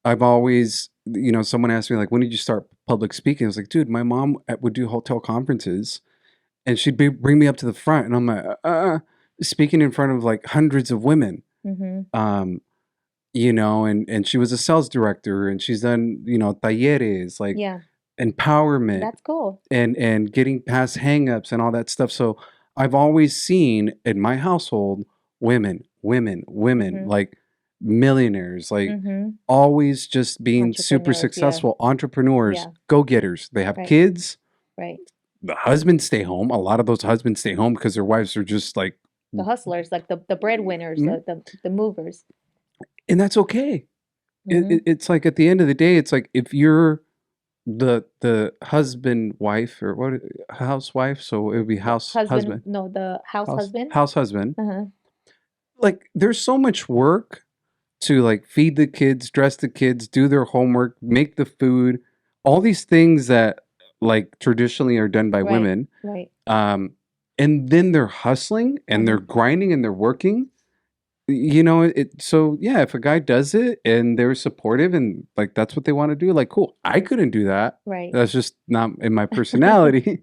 I've always, someone asked me like, when did you start public speaking? I was like, dude, my mom would do hotel conferences, and she'd bring me up to the front, and I'm like, speaking in front of like hundreds of women. Mm-hmm. Um, and she was a sales director, and she's done, talleres, like Yeah. empowerment That's cool. and getting past hangups and all that stuff. So I've always seen in my household women, women, women, Mm-hmm. like millionaires, like Mm-hmm. always just being super Entrepreneurs. Yeah. successful entrepreneurs, Yeah. go-getters. They have Right. kids. Right. The husbands stay home. A lot of those husbands stay home because their wives are just like, The hustlers, like the breadwinners, "Mm," the movers. and that's okay. Mm-hmm. It's like at the end of the day, it's like if you're the husband wife or what, housewife, so it would be house Husband, husband, no, the house husband. house husband. Uh-huh. Like there's so much work to like feed the kids, dress the kids, do their homework, make the food, all these things that like traditionally are done by Right. women. Right. And then they're hustling and they're Uh-huh. grinding and they're working. So yeah, if a guy does it and they're supportive and like that's what they want to do, like cool. I couldn't do that. Right. That's just not in my personality.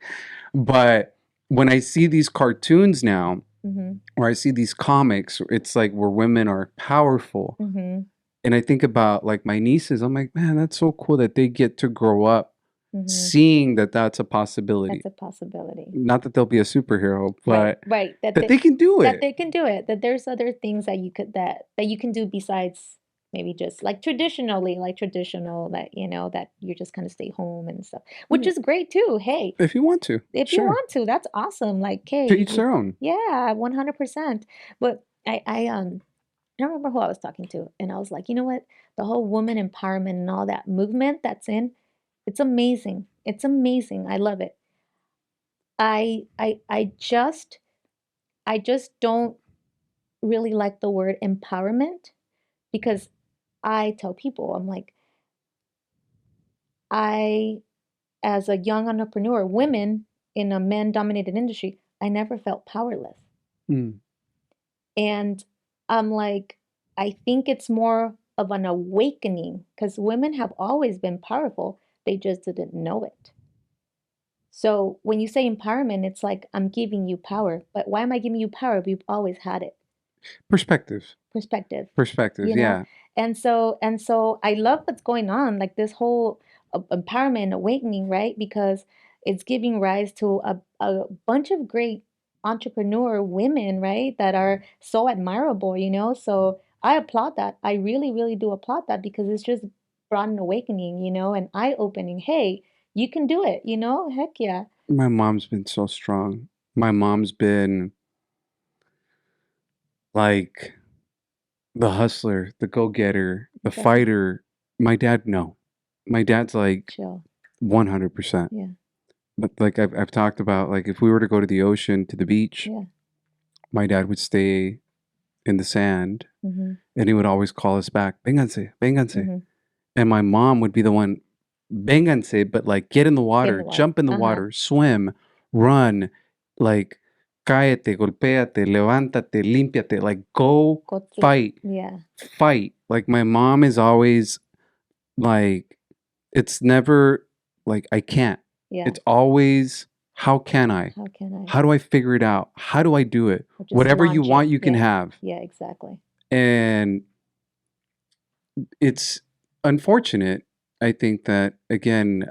But when I see these cartoons now, Mm-hmm. or I see these comics, it's like where women are powerful. Mm-hmm. And I think about like my nieces, I'm like, man, that's so cool that they get to grow up Mm-hmm. seeing that that's a possibility. That's a possibility. Not that they'll be a superhero, Right. but Right. that they can do That it. they can do it. That there's other things that you can do besides maybe just like traditional that that you just kind of stay home and stuff, which Yeah, is great too. Hey, if you want to, if you sure. want to, that's awesome. Like, hey, To each their own. yeah, 100%. But I don't remember who I was talking to, and I was like, you know what? The whole woman empowerment and all that movement that's it's amazing. It's amazing. I love it. I just don't really like the word empowerment because I tell people, I'm like, I, as a young entrepreneur, women in a men dominated industry, I never felt powerless. Mm. And I'm like, I think it's more of an awakening because women have always been powerful, they just didn't know it. So when you say empowerment, it's like I'm giving you power. But why am I giving you power? We've always had it. Perspective. Perspective. Perspective, you know yeah. and so I love what's going on, like this whole empowerment and awakening, right? Because it's giving rise to a bunch of great entrepreneur women, right, that are so admirable, so I applaud that. I really really do applaud that because it's just brought an awakening, and eye-opening. Hey, you can do it, heck yeah. My mom's been so strong. My mom's been like the hustler, the go-getter, the Okay. fighter. My dad, no. My dad's like Chill. 100%. Yeah. But like I've talked about, like if we were to go to the ocean, to the beach, Yeah. my dad would stay in the sand Mm-hmm. and he would always call us back, vénganse, vénganse. Mm-hmm. And my mom would be the one, vénganse, but like get in the Get in water, the water. jump in the Uh-huh. water, swim, run, like cállate, golpéate, levántate, límpiate. Like, go fight. Yeah. Fight. Like, my mom is always like, it's never like, I can't. Yeah. It's always, how can I? How can I? How do I figure it out? How do I do it? Or just Whatever you launch want, it. you can Yeah. have. Yeah, exactly. And it's unfortunate, I think, that, again,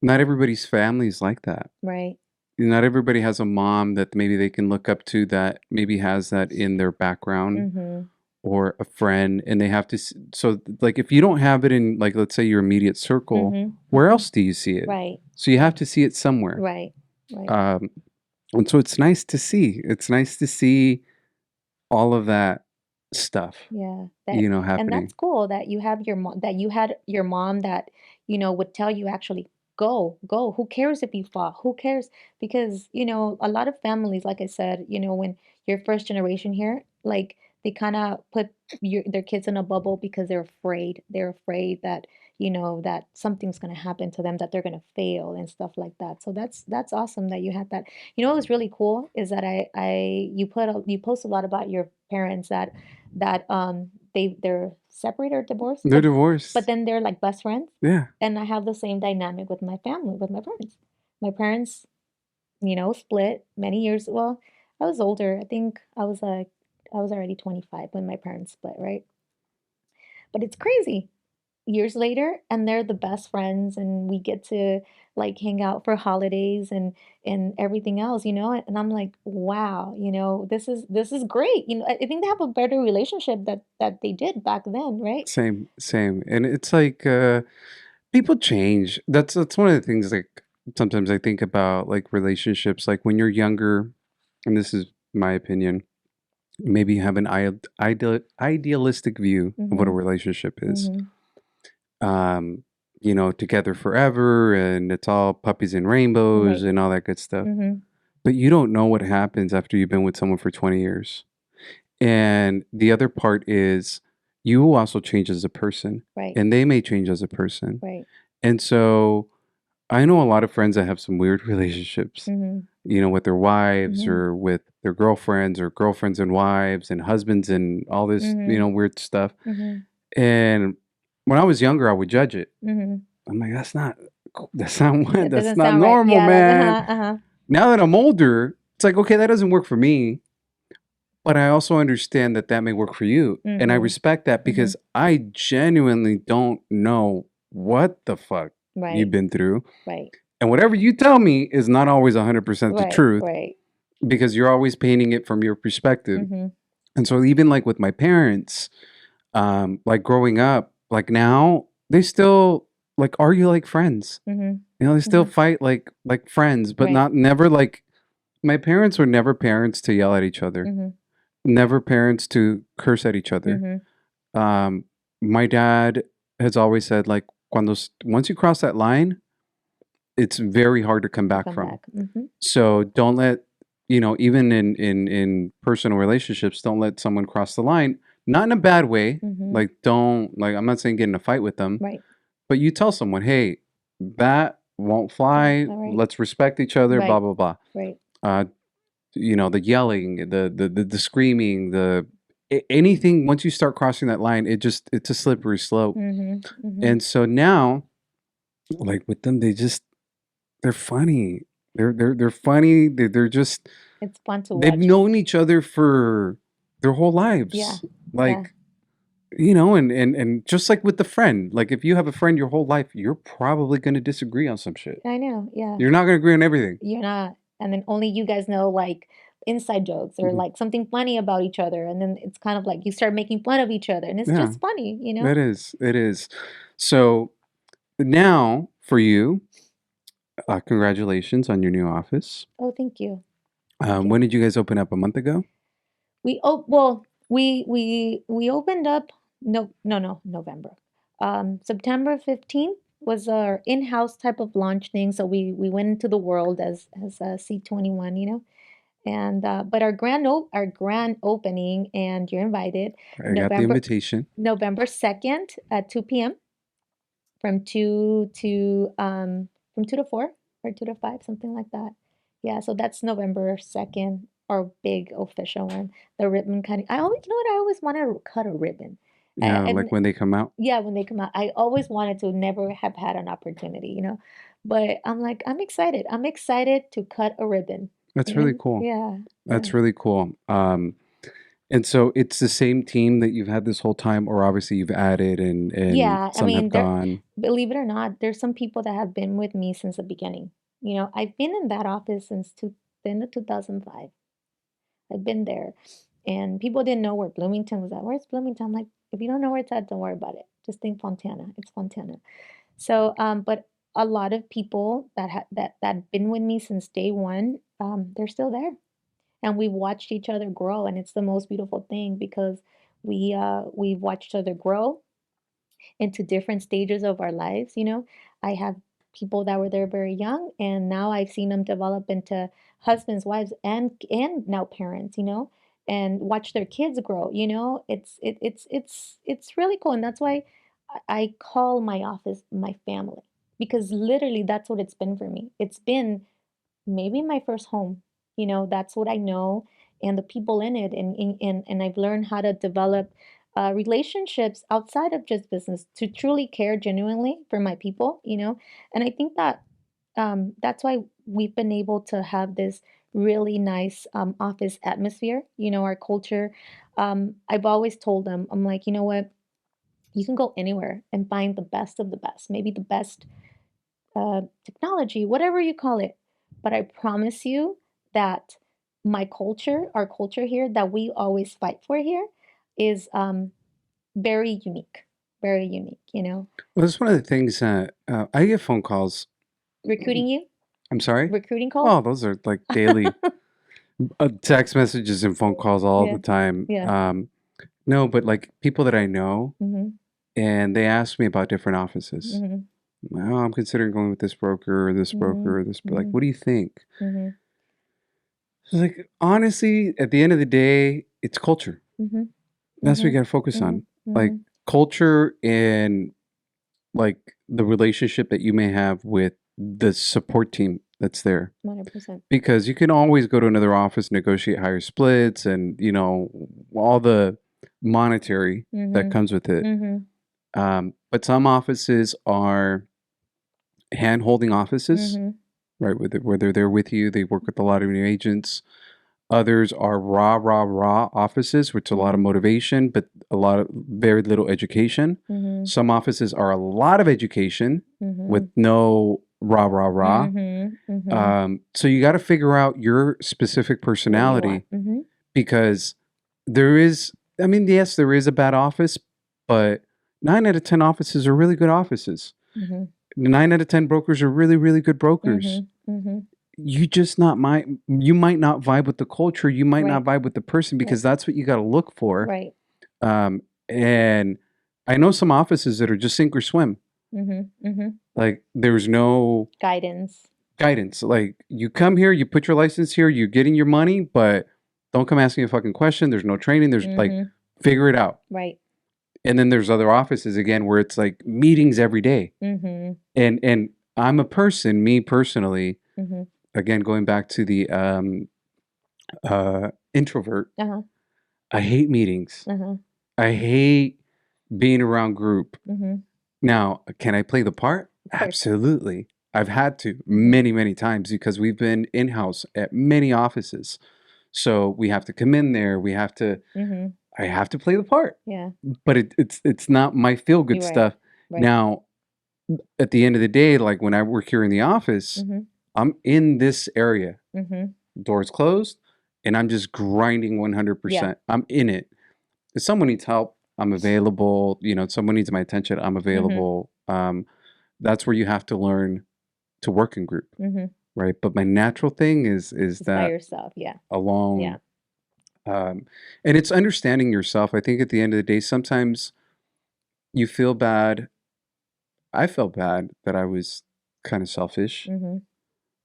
not everybody's family is like that. Right. Not everybody has a mom that maybe they can look up to that maybe has that in their background, Mm-hmm. or a friend, and they have to. So, like, if you don't have it in, like, let's say your immediate circle, Mm-hmm. where Mm-hmm. else do you see it? Right. So you have to see it somewhere. Right. Right. And so it's nice to see. It's nice to see all of that stuff, Yeah. you know, And happening. that's cool that you have your mom, that you had your mom that, would tell you actually go, go. Who cares if you fall? Who cares? Because, a lot of families, like I said, when you're first generation here, like they kind of put their kids in a bubble because they're afraid. They're afraid that, that something's going to happen to them, that they're going to fail and stuff like that. So that's awesome that you had that. What was really cool is that you post a lot about your parents that they're separated or divorced, They're but divorced. then they're like best friends. Yeah. And I have the same dynamic with my family, with my parents. My parents, split many years. Well, I was older. I think I was already 25 when my parents split, right? But it's crazy. Years later, and they're the best friends, and we get to like hang out for holidays and everything else, and I'm like, wow, this is great. I think they have a better relationship that they did back then, right? Same. And it's like, people change. That's one of the things, like, sometimes I think about, like, relationships, like when you're younger, and this is my opinion, maybe you have an idealistic view of what a Mm-hmm. relationship is. Mm-hmm. Um, together forever, and it's all puppies and rainbows Right. and all that good stuff. Mm-hmm. But you don't know what happens after you've been with someone for 20 years. And the other part is, you will also change as a person, Right. and they may change as a person. Right. And so I know a lot of friends that have some weird relationships, Mm-hmm. with their wives, Mm-hmm. or with their girlfriends, or girlfriends and wives and husbands, and all this, Mm-hmm. weird stuff. Mm-hmm. And when I was younger, I would judge it. Mm-hmm. I'm like, that's not that's not That that's doesn't not sound right. normal, Yeah, that's man. uh-huh. Now that I'm older, it's like, okay, that doesn't work for me, but I also understand that that may work for you. And I Mm-hmm. respect that, Mm-hmm. because I genuinely don't know what the fuck you've Right. been through. Right. And whatever you tell me is not always 100% the Right. truth, Right. because you're always painting it from your perspective. Mm-hmm. And so, even like with my parents, like growing up, like now, they still like argue like friends. Mm-hmm. They still Mm-hmm. fight like friends, but Right. not never like, my parents were never parents to yell at each other. Mm-hmm. Never parents to curse at each other. Mm-hmm. Um, my dad has always said, like, once you cross that line, it's very hard to come To back come from. back. Mm-hmm. So don't let, even in personal relationships, don't let someone cross the line. Not in a bad way. Mm-hmm. Like, don't, like, I'm not saying get in a fight with them, Right. but you tell someone, hey, that won't fly. All right. Let's respect each other. Blah Right. blah blah. Right. Uh, the yelling, the screaming, anything. Once you start crossing that line, it's a slippery slope. Mm-hmm. Mm-hmm. And so now, like with them, they're funny. They're funny. They're just, It's fun to they've watch. known each other for their whole lives. Yeah. Like, and just like with the friend, like if you have a friend your whole life, you're probably going to disagree on some shit. I know. Yeah. You're not going to agree on everything. You're not. And then only you guys know like inside jokes or Mhm. like something funny about each other. And then it's kind of like you start making fun of each other. And it's Yeah, just funny, it is. So now for you, congratulations on your new office. Oh, thank you. Thank you. When did you guys open up? A month ago? Well, we opened up no, November. September 15th was our in-house type of launch thing. So we went into the world as a C21, And but our grand opening, and you're invited, I got the invitation. November 2nd at 2 p.m. from 2 to 4 or 2 to 5, something like that. Yeah, so that's November 2nd, our big official one. The ribbon cutting. I always, you know what? I always wanted to cut a ribbon. Yeah, I've, like when they come out. yeah, when they come out, I always wanted to, never have had an opportunity, you know. But I'm like, I'm excited. I'm excited to cut a ribbon. That's really And cool. yeah, yeah. That's really cool. And so it's the same team that you've had this whole time, or obviously you've added and Yeah, I some have mean, there, gone. believe it or not, there's some people that have been with me since the beginning. You know, I've been in that office since the end of 2005. I've been there, and people didn't know where Bloomington was at. Where's Bloomington? I'm like, if you don't know where it's at, don't worry about it. Just think Fontana. It's Fontana. So, but a lot of people that been with me since day one, they're still there, and we've watched each other grow, and it's the most beautiful thing because we've watched each other grow into different stages of our lives. You know, I have people that were there very young, and now I've seen them develop into husbands, wives, and now parents. You know, and watch their kids grow. You know, it's really cool, and that's why I call my office my family, because literally that's what it's been for me. It's been maybe my first home. You know, that's what I know, and the people in it, and I've learned how to develop relationships outside of just business to truly care genuinely for my people. You know, and I think that that's why we've been able to have this really nice office atmosphere. You know, our culture. I've always told them, I'm like, you know what? You can go anywhere and find the best of the best, maybe the best technology, whatever you call it. But I promise you that my culture, our culture here, that we always fight for here, is very unique. Very unique, you know. Well, that's one of the things that I get phone calls. Recruiting you, I'm sorry? recruiting calls. Oh, those are like daily text messages and phone calls all Yeah, the time. yeah. No, but like people that I know, Mhm, and they ask me about different offices. mhm, Oh, I'm considering going with this broker or this mhm, broker or this. But like, mhm, what do you think? mhm, Like, honestly, at the end of the day, it's culture. mhm, That's what you mhm, got to focus on. mhm, Like mhm. culture and like the relationship that you may have with the support team that's there. 100%. Because you can always go to another office, negotiate higher splits, and all the monetary that Mhm, comes with it. mhm, But some offices are hand-holding offices, mhm, right? Where they're there with you, they work with a lot of new agents. Others are raw, raw, raw offices, which a lot of mhm, motivation, but a lot of very little education. mhm, Some offices are a lot of education with mhm, no rah, rah, rah. mhm, mhm. So you got to figure out your specific What you want. personality Mhm, because there is, I mean, yes, there is a bad office, but 9 out of 10 offices are really good offices. mhm. 9 out of 10 brokers are really, really good brokers. Mhm, mhm. You might not vibe with the culture, you might not Right, vibe with the person right, because that's what you got to look for. right. And I know some offices that are just sink or swim. Mhm, mhm. Like there's no Guidance. guidance. Like you come here, you put your license here, you're getting your money, but don't come asking a fucking question. There's no training. There's like Mhm. figure it out. Right. And then there's other offices again where it's like meetings every day. Mhm, And I'm a person, me personally, mhm. again going back to the introvert. Uh-huh, I hate meetings. uh-huh. I hate being around group. Mhm. Now, can I play the part? Of course. Absolutely. I've had to Mhm, many, many times because we've been in-house at many offices. So we have to come in there. mhm. I have to play the part, Yeah. but it's not my feel good You're right. stuff. Right. Now, at the end of the day, like when I work here in the office, Mhm, I'm in this area, mhm. doors closed, and I'm just grinding Yeah. 100%. I'm in it. If someone needs help, I'm available. Someone needs my attention, I'm Mhm, available. That's where you have to learn to work in group, mhm. right? But my natural thing is Just by that yourself. Yeah. Yeah. alone, and it's understanding yourself. I think at the end of the day, sometimes you feel bad. I felt bad that I was kind of selfish Mhm.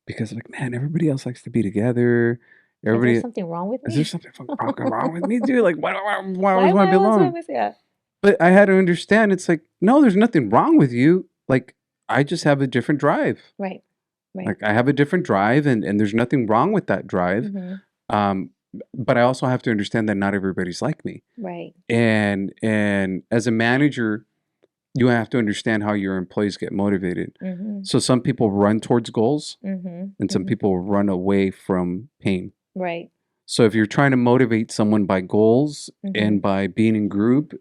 because, like, man, everybody else likes to be together. Is there Everybody, something wrong with is there me? something fucking wrong with me, dude? Like, why I Why always am want I to be always alone? always, yeah. But I had to understand. It's like, no, there's nothing wrong with you. Like, I just have a different drive. Right. Right. Like I have a different drive, and there's nothing wrong with that drive. Mm-hmm. Um, but I also have to understand that not everybody's like me. Right. And as a manager, you have to understand how your employees get motivated. Mm-hmm. So some people run towards goals Mm-hmm. and some Mm-hmm. people run away from pain. Right. So if you're trying to motivate someone by goals Mm-hmm. and by being in group,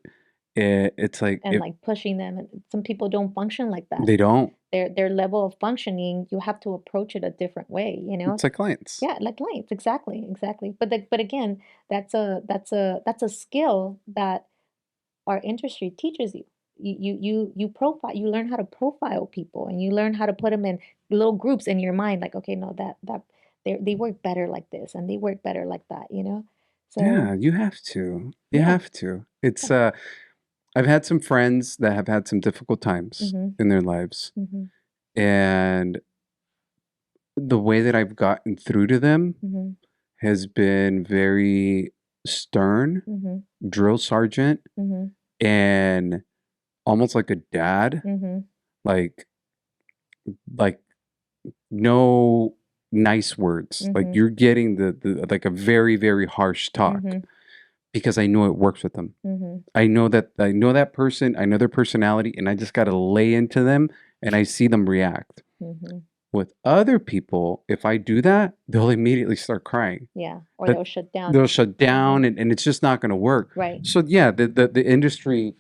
it's like And if like pushing them, and some people don't function like that. they don't, Their level of functioning, you have to approach it a different way, you know? it's like clients. Yeah, like lights, exactly, exactly. But again, that's a skill that our industry teaches you. You profile, you learn how to profile people, and you learn how to put them in little groups in your mind. Like, okay, no, that they work better like this, and they work better like that, you know? Yeah, So you have to. You yeah, have to. It's yeah. I've had some friends that have had some difficult times Mm-hmm. in their lives, Mm-hmm. and the way that I've gotten through to them Mm-hmm. has been very stern, Mm-hmm. drill sergeant, Mm-hmm. and almost like a dad. Mm-hmm. Like like no nice words. Like Mm-hmm. you're getting the like a very, very harsh talk Mm-hmm. because I know it works with them. Mm-hmm. I know that person, I know their personality, and I just gotta lay into them and I see them react. Mm-hmm. With other people, if I do that, they'll immediately start crying. Yeah, or That they'll shut down. they'll shut Mm-hmm. down and it's just not gonna work. Right, So yeah, the industry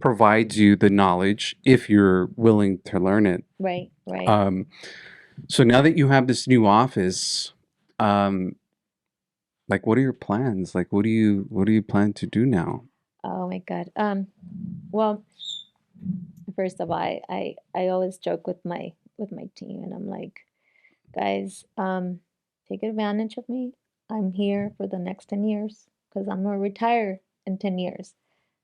provides you the knowledge if you're willing to learn it. right, right. Um, so now that you have this new office, um, like what are your plans? Like what do you plan to do now? Oh my God. Well, first of all, I always joke with my team, and I'm like, guys, take advantage of me. I'm here for the next 10 years because I'm gonna retire in 10 years.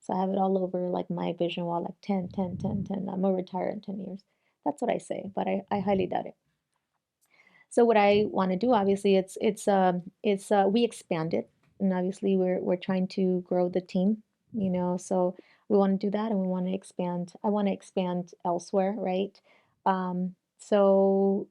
So I have it all over like my vision wall, like 10, 10, 10, 10. I'm gonna retire in 10 years. That's what I say, but I highly doubt it. So what I want to do, obviously, it's we expanded, and obviously we're trying to grow the team, you know. So we want to do that, and we want to expand. I want to expand elsewhere, right? So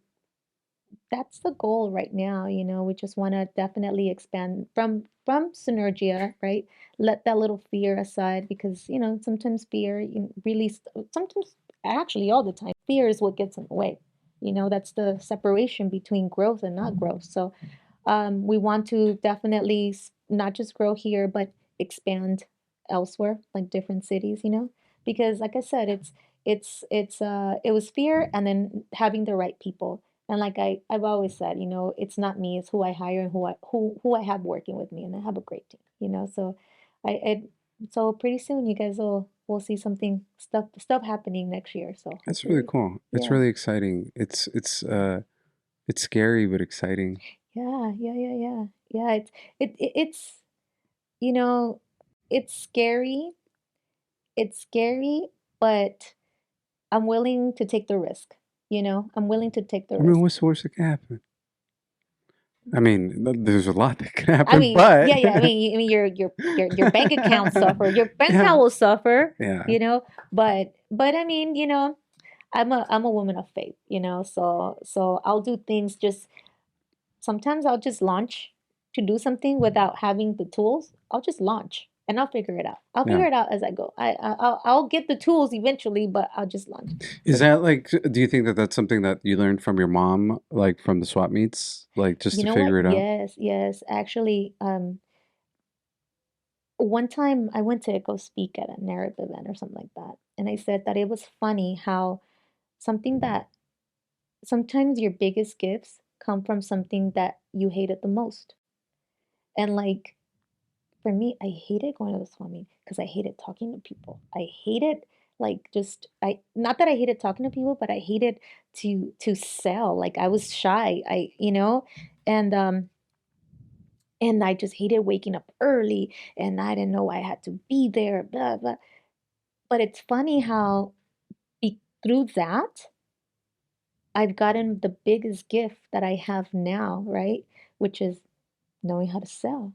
that's the goal right now. You know, we just want to definitely expand from Synergia, right? Let that little fear aside because you know sometimes fear really sometimes actually all the time fear is what gets in the way. You know, that's the separation between growth and not growth. So we want to definitely not just grow here, but expand elsewhere, like different cities, you know, because like I said, it was fear and then having the right people. And like I've always said, you know, it's not me, it's who I hire and who I have working with me, and I have a great team, you know. So I so pretty soon you guys will see something stuff happening next year. So That's really hopefully, cool. It's yeah. really exciting. It's scary but exciting. Yeah, yeah, yeah, yeah. Yeah, it's you know, it's scary. It's scary, but I'm willing to take the risk. You know, I'm willing to take the I mean, risk. what's the worst that can happen? I mean, there's a lot that can I happen, mean, but yeah, yeah. I mean, your bank account suffer. Your bank yeah, account will suffer. yeah, You know, but I mean, you know, I'm a woman of faith. You know, so I'll do things just sometimes I'll just launch to do something without having the tools. I'll just launch and I'll figure it out. I'll yeah. figure it out as I go. I'll get the tools eventually, but I'll just launch. Is So that like, do you think that that's something that you learned from your mom, like from the swap meets, like just you to know what? figure it out? Yes, yes. Actually, one time I went to go speak at a narrative event or something like that, and I said that it was funny how something that sometimes your biggest gifts come from something that you hated the most. And like for me, I hated going to the swap meet because I hated talking to people. I hated like just I not that I hated talking to people, but I hated to sell. Like I was shy. And and I just hated waking up early and I didn't know I had to be there, blah blah. But it's funny how through that I've gotten the biggest gift that I have now, right? Which is knowing how to sell,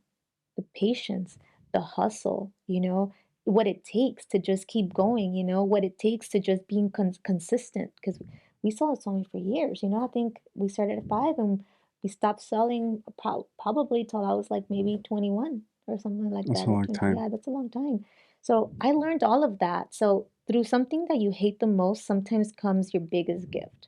the patience, the hustle, you know, what it takes to just keep going, you know, what it takes to just being consistent. Because we sold SWAT for years. You know, I think we started at 5 and we stopped selling probably till I was like maybe 21 or something like That's that, a or long 20. time. Yeah, that's a long time. So I learned all of that. So through something that you hate the most, sometimes comes your biggest gift.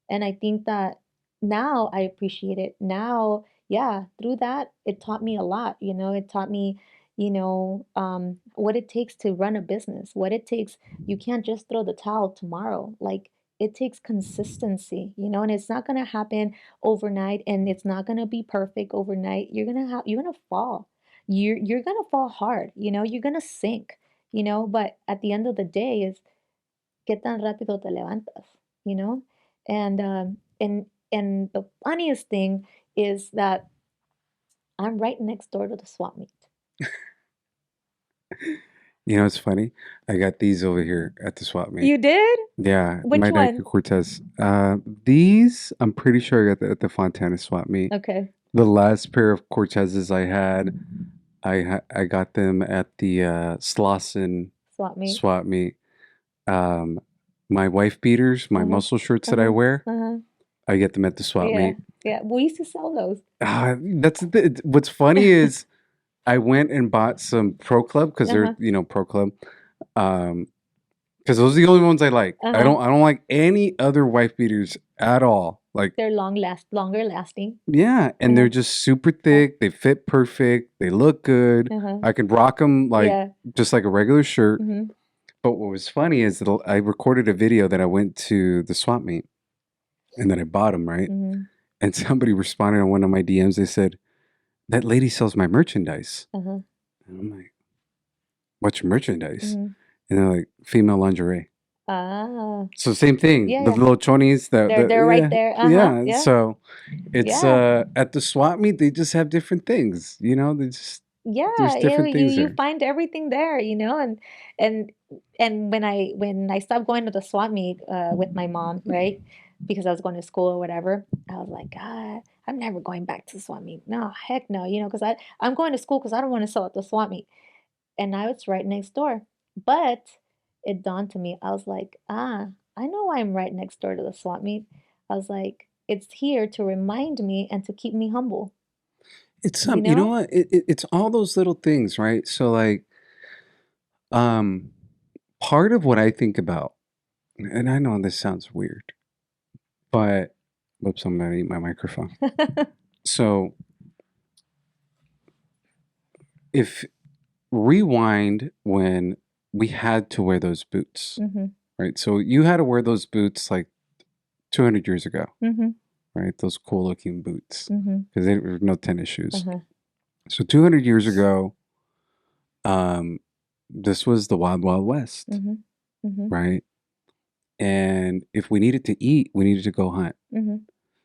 And I think that now I appreciate it. Now, yeah, through that, it taught me a lot. You know, it taught me, what it takes to run a business, what it takes. You can't just throw the towel tomorrow. Like, it takes consistency, and it's not going to happen overnight and it's not going to be perfect overnight. You're going to fall. You're going to fall hard, you're going to sink, but at the end of the day is qué tan rápido te levantas, you know? And the funniest thing is that I'm right next door to the swap meet. You know, it's funny. I got these over here at the swap meet. You did? Yeah, Which my Nike one? Cortez. These I'm pretty sure I got at the Fontana swap meet. Okay. The last pair of Cortezes I had, I got them at the Slauson Swap meet. swap meet. Um, my wife beaters, my Uh-huh. muscle shirts that I Uh-huh. wear, Uh-huh. I get them at the swap Yeah. meet. Yeah. We used to sell those. What's funny is I went and bought some Pro Club because they're Uh-huh. Pro Club. Because those are the only ones I like. Uh-huh. I don't like any other wife beaters at all. Like, They're longer lasting. yeah, and they're Uh-huh. just super Yeah. thick. They fit perfect. They look good. Uh-huh. I could rock them like Yeah. just like a regular shirt. Mm-hmm. But what was funny is that I recorded a video that I went to the swap meet and then I bought them, right? Mm-hmm. And somebody responded on one of my DMs. They said, "That lady sells my merchandise." Uh-huh. And I'm like, "What's your merchandise?" Mm-hmm. And they're like, "Female lingerie." Ah. So same thing. Yeah, The yeah. little chonies, They're right there. Uh-huh. yeah. Yeah. So it's Yeah. at the swap meet they just have different things. They just there's Yeah, different things you there. find everything there, and and when I stopped going to the swap meet with my mom, right? Because I was going to school or whatever, I was like, God, I'm never going back to the swap meet. No, heck no, because I'm going to school because I don't want to sell at the swap meet. And now it's right next door. But it dawned to me, I was like, I know why I'm right next door to the swap meet. I was like, it's here to remind me and to keep me humble, It's you you know know? what? It's all those little things, right? So like um part of what I think about, and I know this sounds weird, but whoops, I'm gonna eat my microphone. So if rewind when we had to wear those boots, Mm-hmm. right? So you had to wear those boots like 200 years ago, Mm-hmm. right? Those cool looking boots Mm-hmm. because there were no tennis shoes. Uh-huh. So 200 years ago, um, this was the Wild Wild West, Mm-hmm. Mm-hmm. right? And if we needed to eat, we needed to go hunt. Mm-hmm.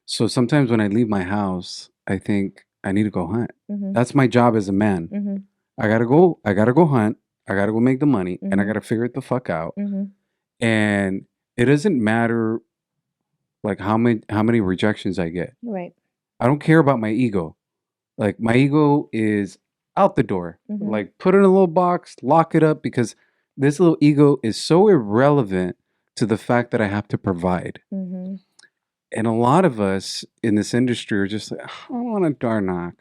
So sometimes when I leave my house, I think I need to go hunt. Mm-hmm. That's my job as a man. Mm-hmm. I gotta go hunt. I gotta go make the money and I Mm-hmm. gotta figure it the fuck out. Mm-hmm. And it doesn't matter like how many rejections I get. Right. I don't care about my ego. Like my ego is out the door. Mm-hmm. Like put it in a little box, lock it up because this little ego is so irrelevant to the fact that I have to provide. Mm-hmm. And a lot of us in this industry are just like, I don't want to door knock.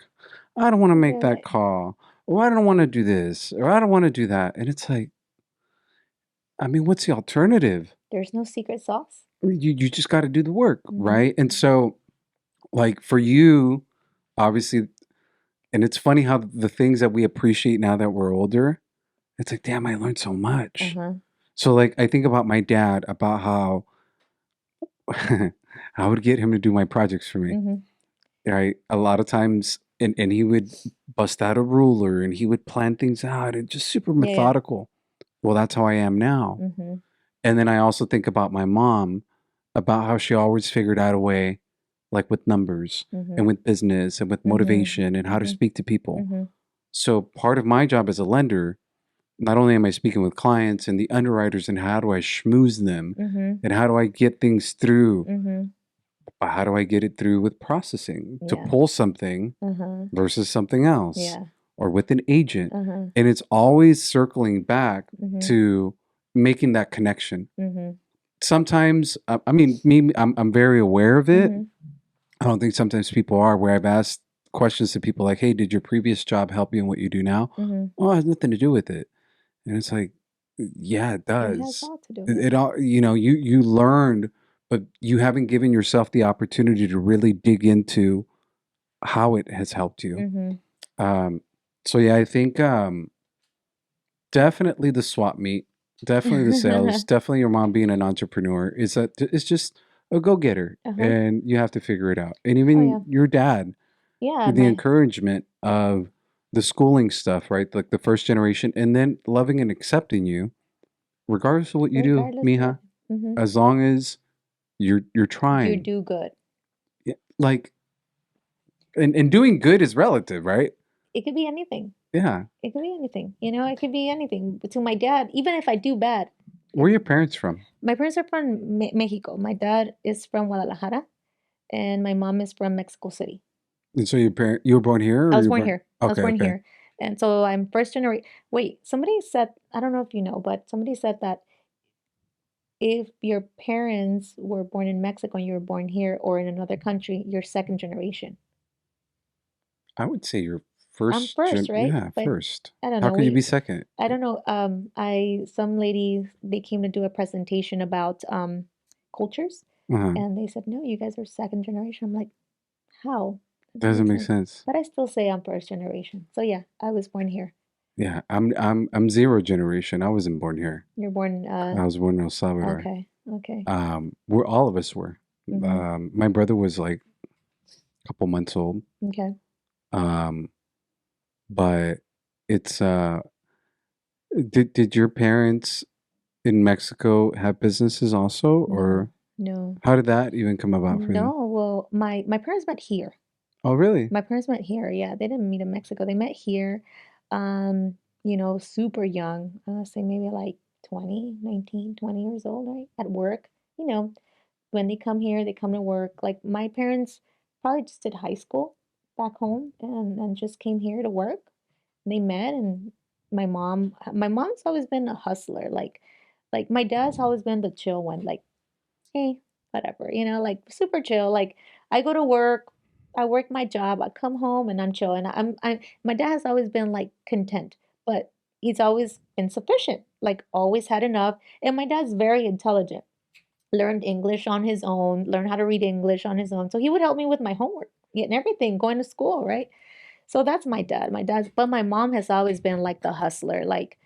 I don't want to make that Right. call. Or I don't want to do this. Or I don't want to do that. And it's like, I mean, what's the alternative? There's no secret sauce. You just got to do the work, Mm-hmm. right? And so, like for you, obviously, and it's funny how the things that we appreciate now that we're older, it's like, damn, I learned so much. Uh-huh. So, like, I think about my dad, about how I would get him to do my projects for me, Mm-hmm. right? A lot of times, and he would bust out a ruler and he would plan things out and just super Yeah, yeah. methodical. Well, that's how I am now. Mm-hmm. And then I also think about my mom, about how she always figured out a way, like with numbers Mm-hmm. and with business and with Mm-hmm. motivation and how to Mm-hmm. speak to people. Mm-hmm. So part of my job as a lender, not only am I speaking with clients and the underwriters and how do I schmooze them Mm-hmm. and how do I get things through, Mm-hmm. but how do I get it through with processing to Yeah. pull something Uh-huh. versus something else Yeah. or with an agent. Uh-huh. And it's always circling back Mm-hmm. to making that connection. Mm-hmm. sometimes, I mean, me, I'm very aware of it. Mm-hmm. I don't think sometimes people are, where I've asked questions to people like, "Hey, did your previous job help you in what you do now?" Mm-hmm. Oh, it has nothing to do with it. And it's like, yeah, it It has does. all to do with It it. all, you learned, but you haven't given yourself the opportunity to really dig into how it has helped you. Mm-hmm. Um, so yeah, I think definitely the swap meet, definitely the sales, definitely your mom being an entrepreneur is that it's just a go getter, Uh-huh. and you have to figure it out. And Oh even yeah. your dad, Yeah, the my encouragement of the schooling stuff, right? Like the first generation, and then loving and accepting you, regardless of what you do, regardless of what. Mija, Mm-hmm. as long as you're You trying. do good. Yeah, like, and doing good is relative, right? It could be anything. Yeah. It could be anything. You know, it could be anything. But to my dad, even if I do bad, Where are your parents from? my parents are from Mexico. My dad is from Guadalajara, and my mom is from Mexico City. And so you were born here, I or was you were born born? here. I was Okay, born okay. here. And so I'm first generation. Wait, somebody said, I don't know if you know, but somebody said that if your parents were born in Mexico and you were born here or in another country, you're second generation. I would say you're I'm first, right? yeah, But first. I don't How know. could you be second? I don't know. Some lady they came to do a presentation about cultures, Uh-huh. and they said, "No, you guys are second generation." I'm like, "How? That doesn't Doesn't make make sense." sense. But I still say I'm first generation. So yeah, I was born here. Yeah, I'm zero generation. I wasn't born here. You're born. I was born in El Salvador. Okay, okay. We're all of us were. Mm-hmm. My brother was like a couple months old. Okay. Um, but it's did your parents in Mexico have businesses also, No, or no, how did that even come about for them? no. Well, my parents met here. Oh, really? My parents met here. Yeah, they didn't meet in Mexico. They met here. Super young. I want say maybe like 20, 19, 20 years old, right? At work. You know, when they come here, they come to work. Like my parents probably just did high school back home and just came here to work. They met and my mom's always been a hustler. Like my dad's always been the chill one. Like hey, whatever, like super chill. Like I go to work, I work my job, I come home and I'm chill. And my dad has always been like content, but he's always been sufficient, like always had enough. And my dad's very intelligent, learned English on his own, learned how to read English on his own. So he would help me with my homework, getting everything, going to school, right? So that's my dad. But my mom has always been like the hustler. Like,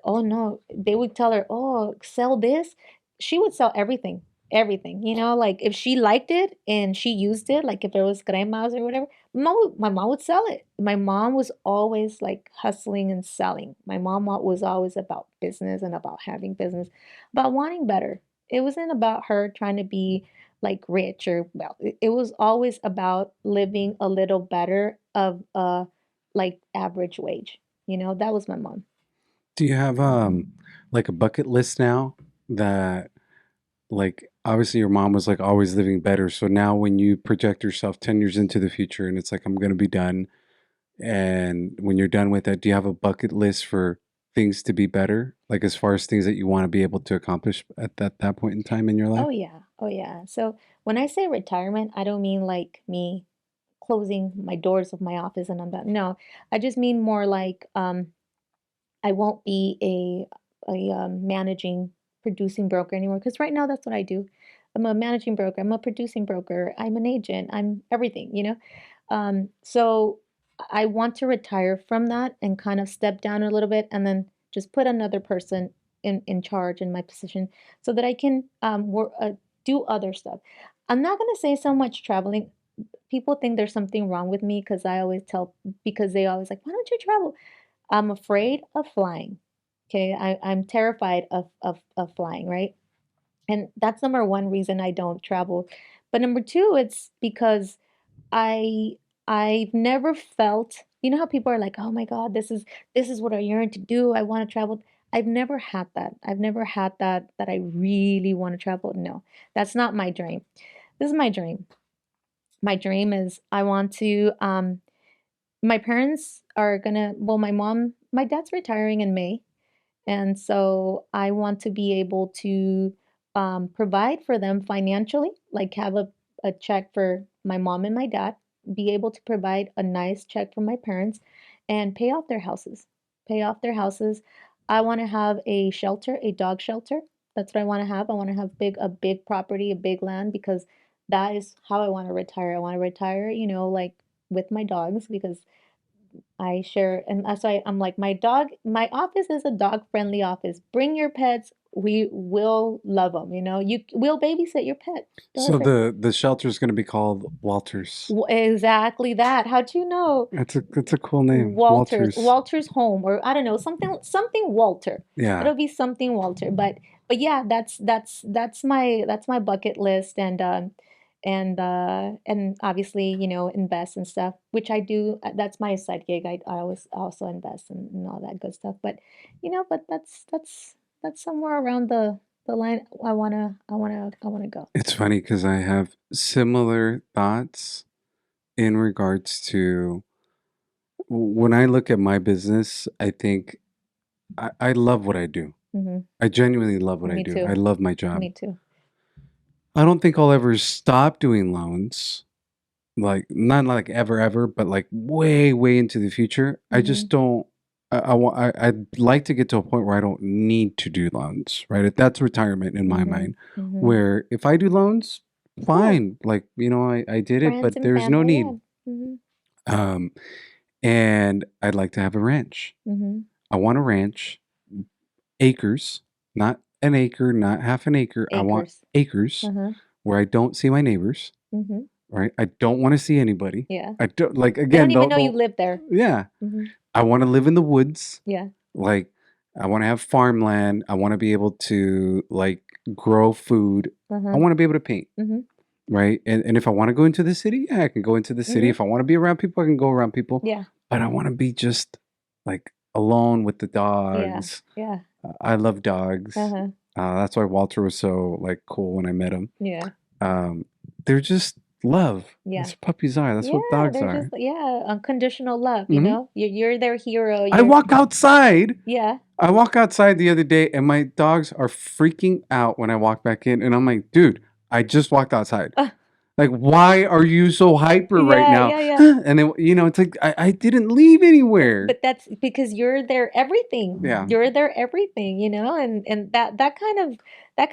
oh no, they would tell her, oh, sell this. She would sell everything, everything. Like if she liked it and she used it, like if it was cremas or whatever, my mom would sell it. My mom was always like hustling and selling. My mom was always about business and about having business, about wanting better. It wasn't about her trying to be like rich or well, it was always about living a little better of a like average wage. That was my mom. Do you have like a bucket list now that, like, obviously your mom was like always living better, so now when you project yourself 10 years into the future and it's like I'm going to be done, and when you're done with that, do you have a bucket list for things to be better, like as far as things that you want to be able to accomplish at that point in time in your life? Oh yeah. Oh yeah. So when I say retirement, I don't mean like me closing my doors of my office and I'm done. No, I just mean more like I won't be a managing producing broker anymore because right now that's what I do. I'm a managing broker. I'm a producing broker. I'm an agent. I'm everything. So I want to retire from that and kind of step down a little bit and then just put another person in charge in my position so that I can do other stuff. I'm not going to say so much traveling. People think there's something wrong with me because they always like, why don't you travel? I'm afraid of flying. Okay. I'm terrified of flying, right? And that's number one reason I don't travel. But number two, it's because I I've never felt, how people are like, oh my God, this is what I yearn to do. I want to travel. I've never had that. I've never had that I really want to travel. No, that's not my dream. This is my dream. My dream is I want to my parents are gonna well my dad's retiring in May, and so I want to be able to provide for them financially, like have a check for my mom and my dad, be able to provide a nice check for my parents, and pay off their houses. Pay off their houses. I want to have a shelter, a dog shelter. That's what I want to have. I want to have a big property, a big land, because that is how I want to retire. I want to retire, like with my dogs, because I share, and that's why I'm like, my office is a dog-friendly office. Bring your pets. We will love them, we'll babysit your pet. So Dogs are the shelter is going to be called Walters. exactly that. How'd you know? That's a cool name, Walter's Walters. home, or I don't know, something Walter. Yeah. It'll be something Walter. But yeah, that's my bucket list, and obviously, invest and stuff, which I do. That's my side gig. I always also invest and all that good stuff. But that's somewhere around the line I wanna go. It's funny because I have similar thoughts in regards to when I look at my business, I think I love what I do. Hmm. I genuinely love what I Me do. I too. love my job. Me too. I don't think I'll ever stop doing loans. Like not like ever, but like way, way into the future. I Hmm. just don't. I'd like to get to a point where I don't need to do loans, right? That's retirement in my Hmm. mind. Hmm. Where if I do loans, Cool. fine. Like I did it, Friends but and there's no family, yeah. need. Hmm. Um, and I'd like to have a ranch. Hmm. I want a ranch, acres, not an acre, not half an acre. I want Acres. acres Uh-huh. where I don't see my neighbors, Hmm. right? I don't want to see anybody. Yeah. I don't like They don't again, even know you don't live there. yeah. Hmm. I want to live in the woods. Yeah. Like I want to have farmland. I want to be able to like grow food. I Uh-huh. want to be able to paint, Hmm. right? And if I want to go into the city, yeah, I can go into the city. Hmm. If I want to be around people, I can go around people. Yeah. But I want to be just like alone with the Yeah. dogs. Yeah. I love dogs. Uh-huh. That's why Walter was so like cool when I met him. Yeah. Um, they're just love. Yeah. That's what puppies are. That's what Yeah. dogs They're just, are. yeah, unconditional love, Hmm. You're their hero. I You're, walk outside. yeah. I walk outside the other day and my dogs are freaking out when I walk back in. And I'm like, dude, I just walked outside. Uh, Like, why are you so hyper right yeah. now? Yeah. Yeah. And then, it's like, I didn't leave anywhere. But that's because you're their everything. Yeah. You're their everything, and that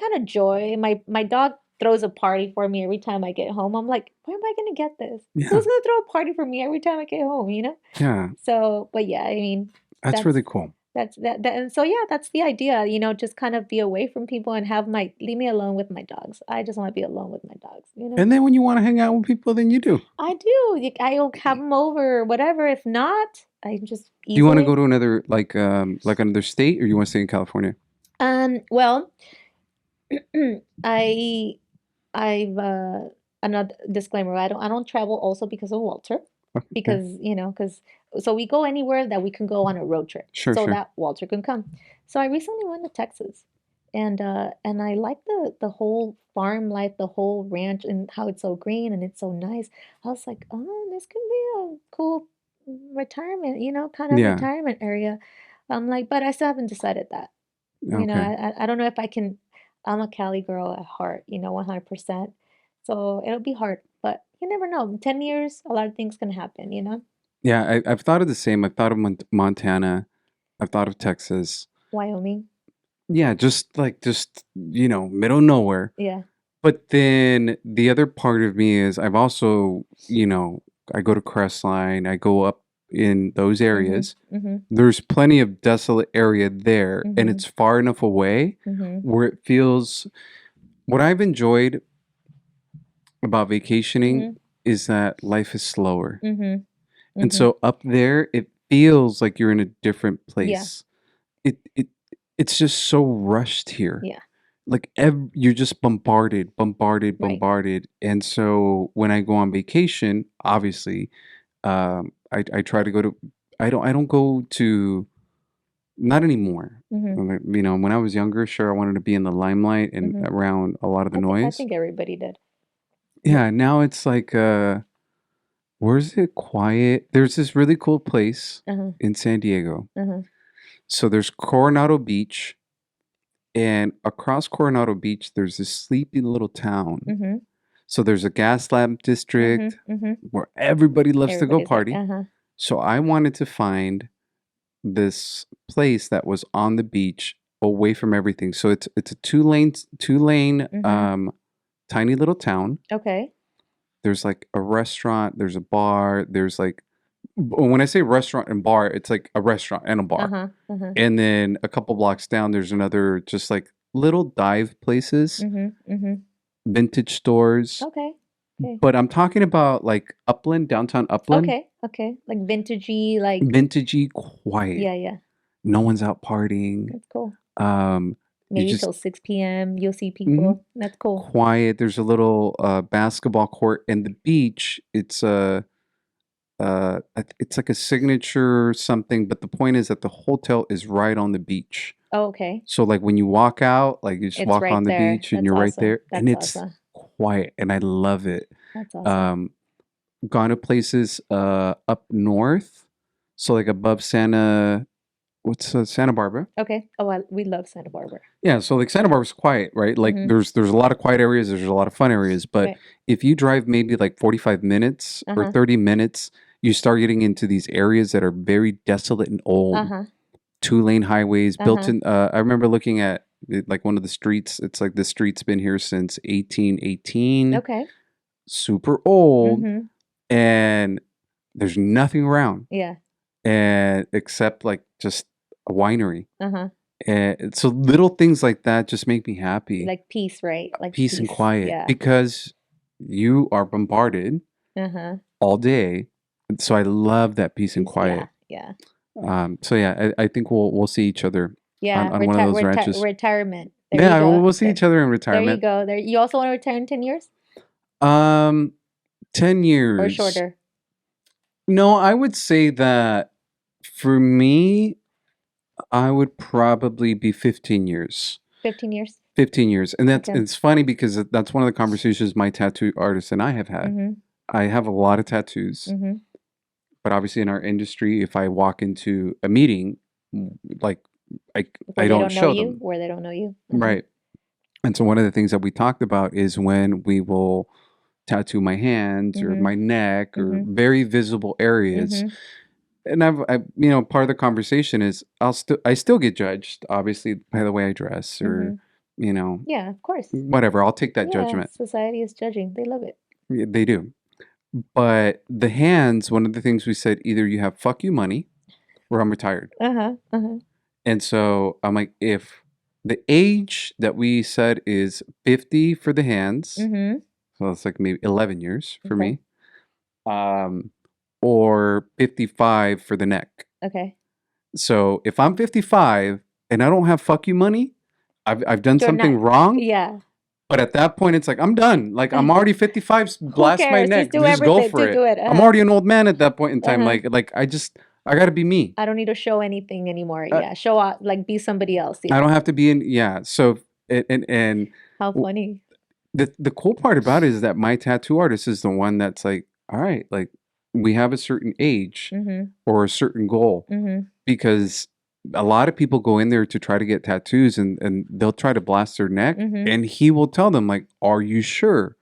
kind of joy. My dog throws a party for me every time I get home. I'm like, where am I gonna get this? Yeah. Who's gonna throw a party for me every time I get home? Yeah. So, but yeah, I mean, That's that's really cool. and so yeah, that's the idea. Just kind of be away from people and leave me alone with my dogs. I just want to be alone with my dogs. And then when you want to hang out with people, then you do. I do. I'll have them over or whatever. If not, I just Do you want to easily. go to another, like another state or you want to stay in California? Well, I I've another disclaimer. I don't travel also because of Walter, Okay. because so we go anywhere that we can go on a road trip, Sure, so sure. that Walter can come. So I recently went to Texas, and I like the whole farm life, the whole ranch, and how it's so green and it's so nice. I was like, oh, this could be a cool retirement, kind of Yeah. retirement area. I'm like, but I still haven't decided that. Okay. I don't know if I can. I'm a Cali girl at heart, 100%. So it'll be hard, but you never know. In 10 years, a lot of things can happen. Yeah, I've thought of the same. I've thought of Montana. I've thought of Texas. Wyoming. Yeah, just middle nowhere. Yeah. But then the other part of me is I've also, I go to Crestline, I go up in those Mm-hmm. areas. Mm-hmm. There's plenty of desolate area there, and Mm-hmm. it's far enough away Mm-hmm. where it feels what I've enjoyed about vacationing Mm-hmm. is that life is slower. Mm-hmm. And Mm-hmm. so up there, it feels like you're in a different Yeah. place. It's just so rushed here. Yeah. Like you're just bombarded, bombarded, Right. bombarded. And so when I go on vacation, obviously, I try to go to. I don't go to, not anymore. Mm-hmm. Like, when I was younger, sure, I wanted to be in the limelight and Mm-hmm. around a lot of the I noise. think everybody did. Yeah. Yeah, now it's like, where's it quiet? There's this really cool place Uh-huh. in San Diego. Uh-huh. So there's Coronado Beach, And across Coronado Beach, there's this sleepy little town. Mm-hmm. So there's a gas lamp Mm-hmm. district Mm-hmm. where everybody loves to go Everybody's like, party. uh-huh. So I wanted to find this place that was on the beach away from everything. So it's a two lane Mm-hmm. tiny little town. Okay. There's like a restaurant, there's a bar, there's like when I say restaurant and bar, it's like a restaurant and a bar. Uh-huh. Uh-huh. And then a couple blocks down there's another just like little dive places, Mm-hmm. Mm-hmm. vintage stores. Okay. Okay. But I'm talking about like Upland, downtown Upland, Okay. Okay. Like vintagey, like, vintagey, quiet. yeah, yeah. No one's out partying. That's cool. You Maybe just till 6 p.m. You'll see mhm, people. That's cool. quiet. There's a little basketball court and the beach. It's like a signature something, but the point is that the hotel is right on the beach. Oh, okay. So like when you walk out, like you just It's walk right on the there. beach and That's you're right awesome. there, and That's it's awesome. quiet, and I love it. That's awesome. Um, Gone to places up north, so like above Santa Barbara. Okay. Oh, we love Santa Barbara. Yeah, so like Santa Barbara's quiet, right? Like Mm-hmm. there's a lot of quiet areas, there's a lot of fun areas, but Right. if you drive maybe like 45 minutes or Uh-huh. 30 minutes, you start getting into these areas that are very desolate and old. Uh-huh. Two-lane highways built Uh-huh. in I remember looking at like one of the streets, it's like this street's been here since 1818, Okay. super old, Mm-hmm. and there's nothing around Yeah. and except like just a winery. Uh-huh. And so little things like that just make me happy. Like peace, right? Like Peace and peace. quiet Yeah. because you are bombarded Uh-huh. all day. And so I love that peace and Peace. Yeah. quiet. Yeah. So yeah, I think we'll see each other Yeah. on one of those ranches. Retirement. There you Yeah, go. we'll see each other in There you retirement. go. There. You also want to retire in 10 years 10 or years. shorter? No, I would say that for me, I would probably be 15 years. 15 years. 15 years. And Okay. it's funny because that's one of the conversations my tattoo artist and I have had. Mm-hmm. I have a lot of tattoos, Mm-hmm. but obviously in our industry, if I walk into a meeting, like I Where they don't don't know show you. them. Where they don't know you. Uh-huh. Right. And so one of the things that we talked about is when we will tattoo my hands or Mm-hmm. my neck or Mm-hmm. very visible areas. Mm-hmm. And part of the conversation is I still get judged, obviously, by the way I dress or, Yeah, of course. whatever. I'll take that Yeah, judgment. society is judging. They love it. Yeah, they do. But the hands, one of the things we said, either you have fuck you money or I'm retired. Uh-huh. Uh-huh. And so I'm like, if the age that we said is 50 for the hands, Mm-hmm. so it's like maybe 11 years for Okay. me, or 55 for the neck. Okay. So if I'm 55 and I don't have fuck you money, I've done You're something not. wrong. Yeah. But at that point, it's like I'm done. Like I'm already 55. Blast my cares? neck. Just do Just go everything. for Do it. it. I'm already an old man at that point in time. Uh-huh. Like I gotta be me. I don't need to show anything anymore. I, Yeah. Show out, like, be somebody else. I Yeah. don't have to be in. Yeah. So and How funny. the cool part about it is that my tattoo artist is the one that's like, all right, like we have a certain age Mm-hmm. or a certain goal Mm-hmm. because a lot of people go in there to try to get tattoos and they'll try to blast their neck Mm-hmm. and he will tell them like, are you sure?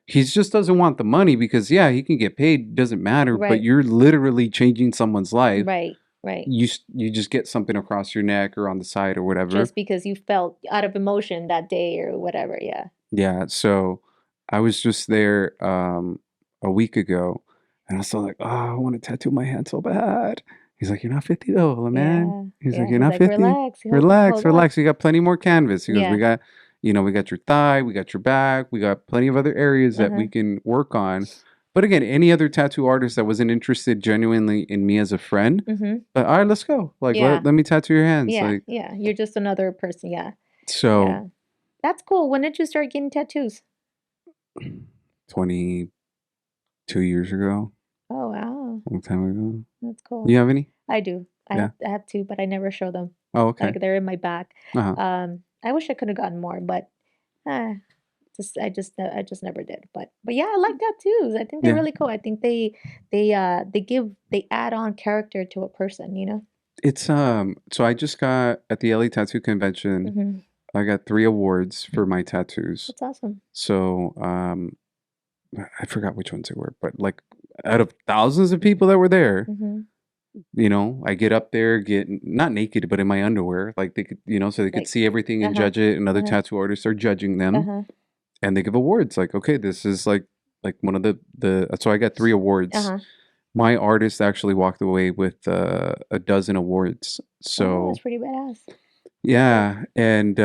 He just doesn't want the money because yeah, he can get paid, doesn't matter, but Right. you're literally changing someone's life. Right. Right. You just get something across your neck or on the side or whatever. Just because you felt out of emotion that day or whatever. Yeah. Yeah, so I was just there a week ago and I was still like, oh, I want to tattoo my hand so bad. He's like, you're not 50 though, man. Yeah. He's Yeah. like, you're He's not like, 50. relax. Relax, Hold on. relax. You got plenty more canvas. He goes, Yeah. we got your thigh, we got your back, we got plenty of other areas that we Uh-huh. can work on. But again, any other tattoo artist that wasn't interested genuinely in me as a friend, Mm-hmm. but all right, let's go. Like, Yeah. let me tattoo your hands. Yeah. Like, Yeah. You're just another person. Yeah. so Yeah. That's cool. When did you start getting tattoos? 22 years ago, Oh, wow. a long time ago. That's cool. You have any? I do. Yeah. I have two, but I never show them. Oh, okay. Like, they're in my back. Uh-huh. I wish I could have gotten more, but I just never did. But yeah, I like tattoos. I think they're Yeah. really cool. I think they add on character to a person, you know? It's so I just got at the LA Tattoo Convention. Mm-hmm. I got 3 awards for my tattoos. That's awesome. So, I forgot which ones they were, but like out of thousands of people that were there, Mm-hmm. I get up there, get not naked, but in my underwear, like they could, so they could Like, see everything and uh-huh, judge it, and other uh-huh, tattoo artists are judging them, uh-huh, and they give awards. Like, okay, this is like one of the. So I got 3 awards. uh-huh. My artist actually walked away with a dozen awards. Oh, that's So pretty badass. Good. yeah, and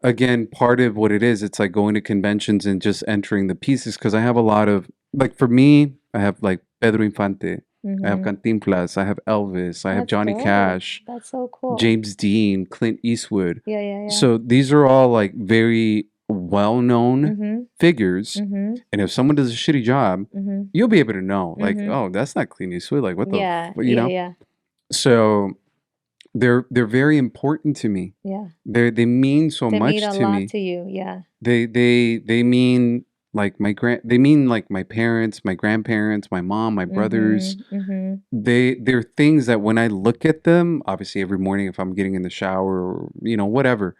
again, part of what it is, it's like going to conventions and just entering the pieces because I have a lot of like for me, I have like Pedro Infante, I have Mm-hmm. Cantinflas, I have Elvis, I have That's Johnny dope. Cash, That's so cool. James Dean, Clint Eastwood. Yeah, yeah, yeah. So these are all like very well-known Mm-hmm. figures, Mm-hmm. and if someone does a shitty job, Mm-hmm. you'll be able to know, like, Mm-hmm. oh, that's not Clint Eastwood. Like, what the, Yeah, you yeah, know? yeah, So they're very important to me. yeah. They mean so They mean much a to lot me. to you. Yeah. They mean like they mean like my parents, my grandparents, my mom, my brothers. Mm-hmm. Mm-hmm. They're things that when I look at them, obviously every morning if I'm getting in the shower or whatever,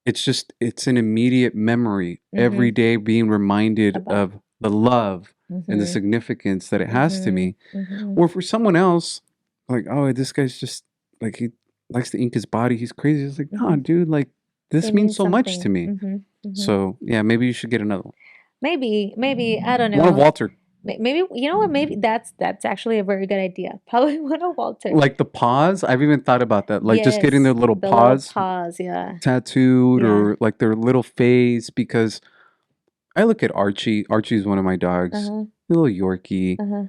it's an immediate memory every Mm-hmm. day being reminded About. of the love and the Mm-hmm. significance that it has to Mm-hmm. me. Mm-hmm. Or for someone else, like, oh, this guy's just like he likes to ink his body. He's crazy. It's like, no, Mm-hmm. dude, like this It means means so much to something. me. Mm-hmm. Mm-hmm. So yeah, maybe you should get another one. Maybe I don't One of know. Walter. Maybe you know what? Maybe that's actually a very good idea. Probably one of Walter. Like the paws. I've even thought about that. Like just getting Yes, their little the little paws pause. Yeah, tattooed yeah. or like their little face because I look at Archie. Archie's one of my Uh dogs. huh. Little Yorkie. Uh huh.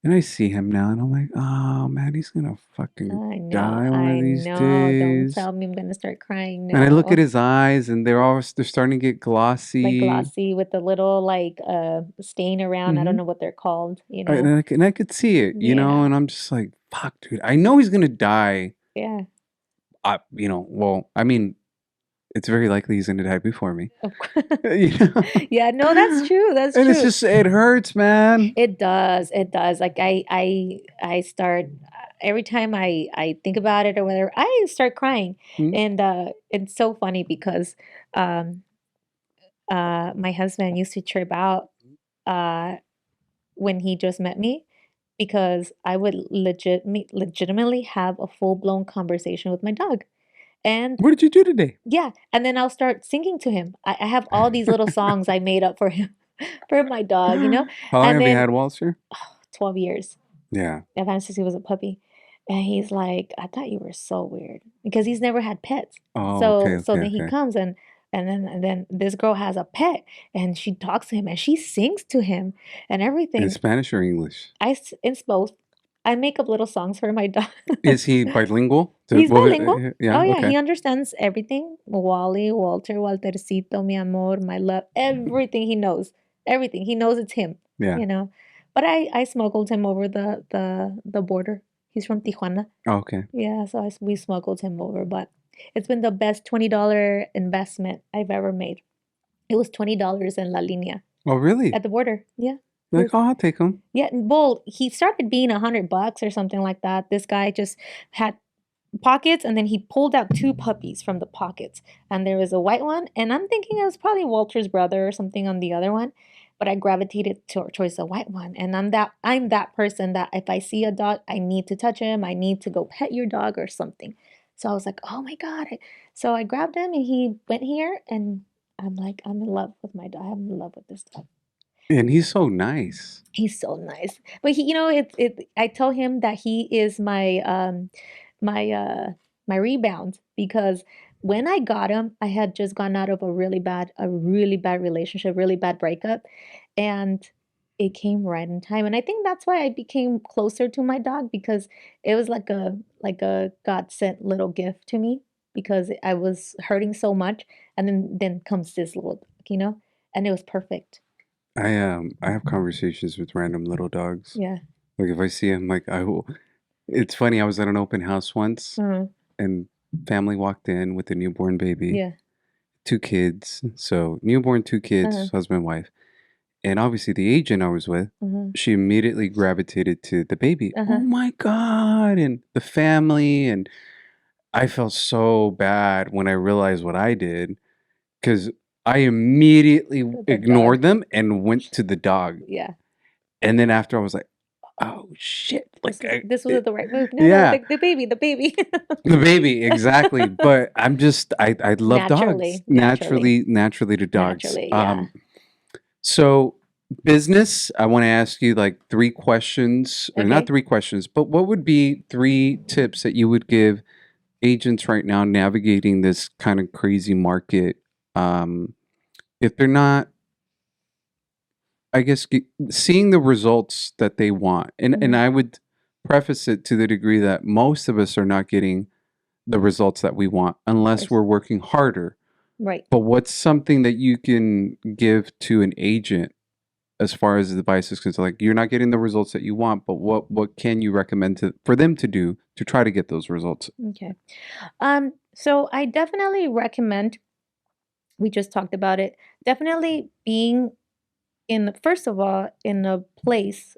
And I see him now and I'm like, oh man, he's gonna fucking I know. die one of I these know. Don't days. tell me I'm gonna start crying And I look at now. his eyes and they're starting to get Like glossy. glossy with the little like stain around. I don't Mm-hmm. know what they're called. You And know. I could see it, Yeah. and I'm just like, fuck, dude. I know he's gonna die. Yeah. Well, I mean, it's very likely he's gonna die before me. Of course. You know? Yeah. No, that's true. That's And it's true. just it hurts, man. It does. It does. Like I start every time I think about it or whatever, I start crying. Mm. And it's so funny because um my husband used to trip out uh when he just met me because I would legitimately have a full-blown conversation with my dog. And What did you do today? yeah, and then I'll start singing to him. I have all these little songs I made up for him, for my dog, you know? How long And have you then had Walter? 12 years. Yeah. Ever since he was a puppy. And he's like, I thought you were so weird because he's never had pets. Oh, okay, So okay, then he okay. comes and then this girl has a pet and she talks to him and she sings to him and In everything. Spanish or English? It's both. I make up little songs for my dog. Is he bilingual? He's bilingual. Yeah, Oh yeah, okay. he understands everything. Wally, Walter, Waltercito, mi amor, my love, everything he knows. Everything. He knows it's him, Yeah. you know. But I smuggled him over the border. He's from Tijuana. Oh, okay. Yeah, so we smuggled him over, but it's been the best $20 investment I've ever made. It was $20 in La Linea Oh, really? at the border. Yeah. It Like, was, oh, I'll take him. yeah, well, he started being $100 or something like that. This guy just had pockets and then he pulled out two puppies from the pockets and there was a white one and I'm thinking it was probably Walter's brother or something on the other one, but I gravitated towards the white one. And I'm that person that if I see a dog I need to touch him, I need to go pet your dog or something. So I was like, oh my god. So I grabbed him and he went here and I'm like, I'm in love with my dog. I'm in love with this dog. And he's so nice. He's so nice. But he, I tell him that he is my my rebound because when I got him, I had just gone out of a really bad relationship, really bad breakup, and it came right in time. And I think that's why I became closer to my dog because it was like a God sent little gift to me because I was hurting so much, and then comes this little dog, and it was perfect. I have conversations with random little dogs. Yeah. Like if I see him, like I will. It's funny. I was at an open house once, Uh-huh. and family walked in with a newborn baby, Yeah. 2 kids. So newborn, 2 kids, Uh-huh. husband, wife, and obviously the agent I was with. Uh-huh. She immediately gravitated to the baby. Oh Uh-huh. my god! And the family, and I felt so bad when I realized what I did because I immediately The dog. ignored them and went to the dog. Yeah. And then after I was like, oh shit. This Like, is this was the right move. No, no, yeah, the baby, the baby. the baby, exactly. But I love dogs. Naturally, naturally, Naturally to dogs. naturally, yeah. So business, I want to ask you like three questions, or not Okay. three questions, but what would be three tips that you would give agents right now navigating this kind of crazy market? Um, if they're not, I guess, seeing the results that they want, and Hmm. I would preface it to the degree that most of us are not getting the results that we want Of unless course. we're working harder. Right. But what's something that you can give to an agent as far as advice is concerned? Like you're not getting the results that you want, but what can you recommend to for them to do to try to get those results? Okay. So I definitely recommend, we just talked about it, definitely being in, first of all, in a place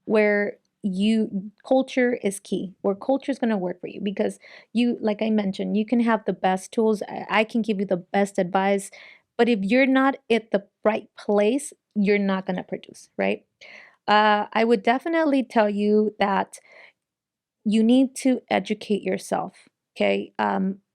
where you culture is key, where culture is going to work for you, because you, like I mentioned, you can have the best tools, I can give you the best advice, but if you're not at the right place, you're not going to produce, right? I would definitely tell you that you need to educate yourself. Okay.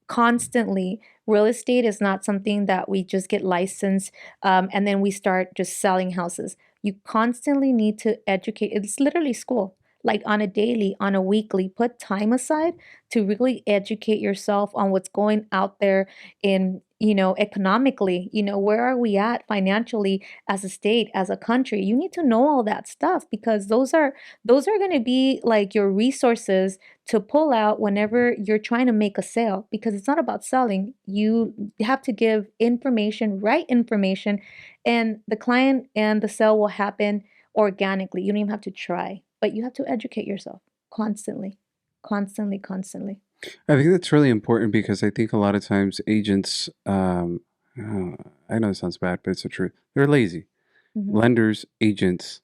Constantly, real estate is not something that we just get licensed, and then we start just selling houses. You constantly need to educate. It's literally school, like on a daily, on a weekly. Put time aside to really educate yourself on what's going out there in, economically, where are we at financially as a state, as a country. You need to know all that stuff, because those are going to be like your resources to pull out whenever you're trying to make a sale, because it's not about selling. You have to give information, right information, and the client and the sale will happen organically. You don't even have to try, but you have to educate yourself constantly, constantly, constantly. I think that's really important because I think a lot of times agents, I know it sounds bad, but it's the truth. They're lazy. Hmm. Lenders, agents.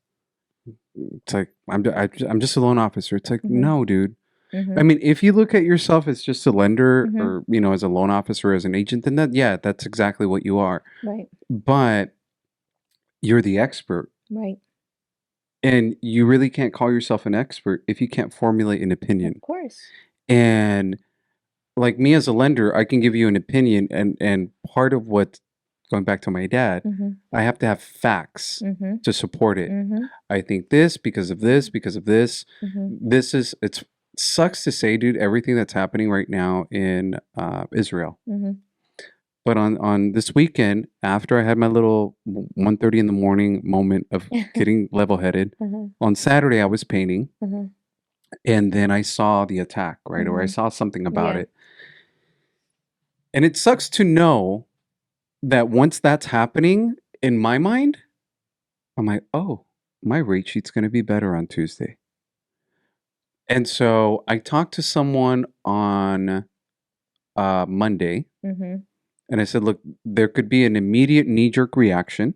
It's like I'm just a loan officer. It's like Hmm. no, dude. I Hmm. mean, if you look at yourself as just a lender Hmm. or, as a loan officer, as an agent, then yeah, that's exactly what you are. Right. But you're the expert. Right. And you really can't call yourself an expert if you can't formulate an Of opinion. course. And like me as a lender, I can give you an opinion and part of what going back to my dad, Hmm. I have to have facts Hmm. to support it. Hmm. I think this because of this, because of this. Hmm. This is it's sucks to say, dude, everything that's happening right now in Israel. Hmm. But on this weekend, after I had my little 1:30 in the morning moment of getting level-headed, Uh-huh. on Saturday I was painting Uh-huh. and then I saw the attack, right? Or I Hmm. saw something about Yeah. it. And it sucks to know that once that's happening in my mind, I'm like, "Oh, my rate sheet's going to be better on Tuesday." And so I talked to someone on Monday Hmm. and I said, "Look, there could be an Hmm. immediate knee-jerk reaction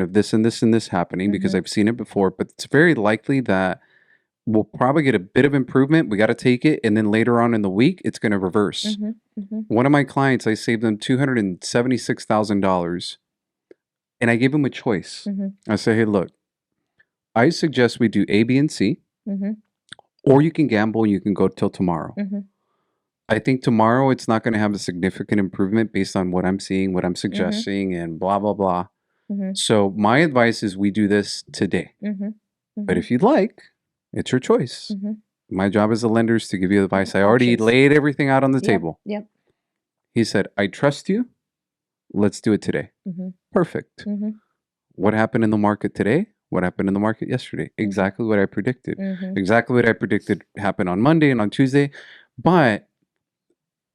of this and this and this happening because Hmm. I've seen it before, but it's very likely that we'll probably get a bit of improvement. We got to take it, and then later on in the week, it's going to reverse." Hmm. Hmm. One of my clients, I saved them $276,000, and I gave him a choice. Hmm. I say, "Hey, look, I suggest we do A, B, and C, Hmm. or you can gamble and you can go till tomorrow. Hmm. I think tomorrow it's not going to have a significant improvement based on what I'm seeing, what I'm Hmm. suggesting, and blah blah blah. Hmm. So my advice is we do this today. Hmm. But Hmm. if you'd like, it's your choice. Hmm. My job as a lender is to give you advice. I already Options. laid everything out on the Yep. table." Yep. He said, "I trust you. Let's do it today." Hmm. Perfect. Hmm. What happened in the market today? What happened in the market yesterday? Hmm. Exactly what I predicted. Hmm. Exactly what I predicted happened on Monday and on Tuesday. But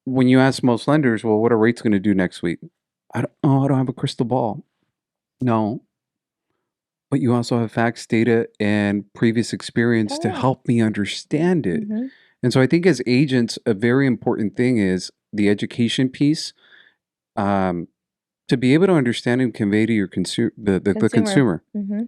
when you ask most lenders, well, what are rates going to do next week? I don't have a crystal ball. No, but you also have facts, data, and previous experience Oh to yeah. help me understand it. Hmm. And so I think as agents, a very important thing is the education piece, um, to be able to understand and convey to your the Consumer. consumer. Hmm.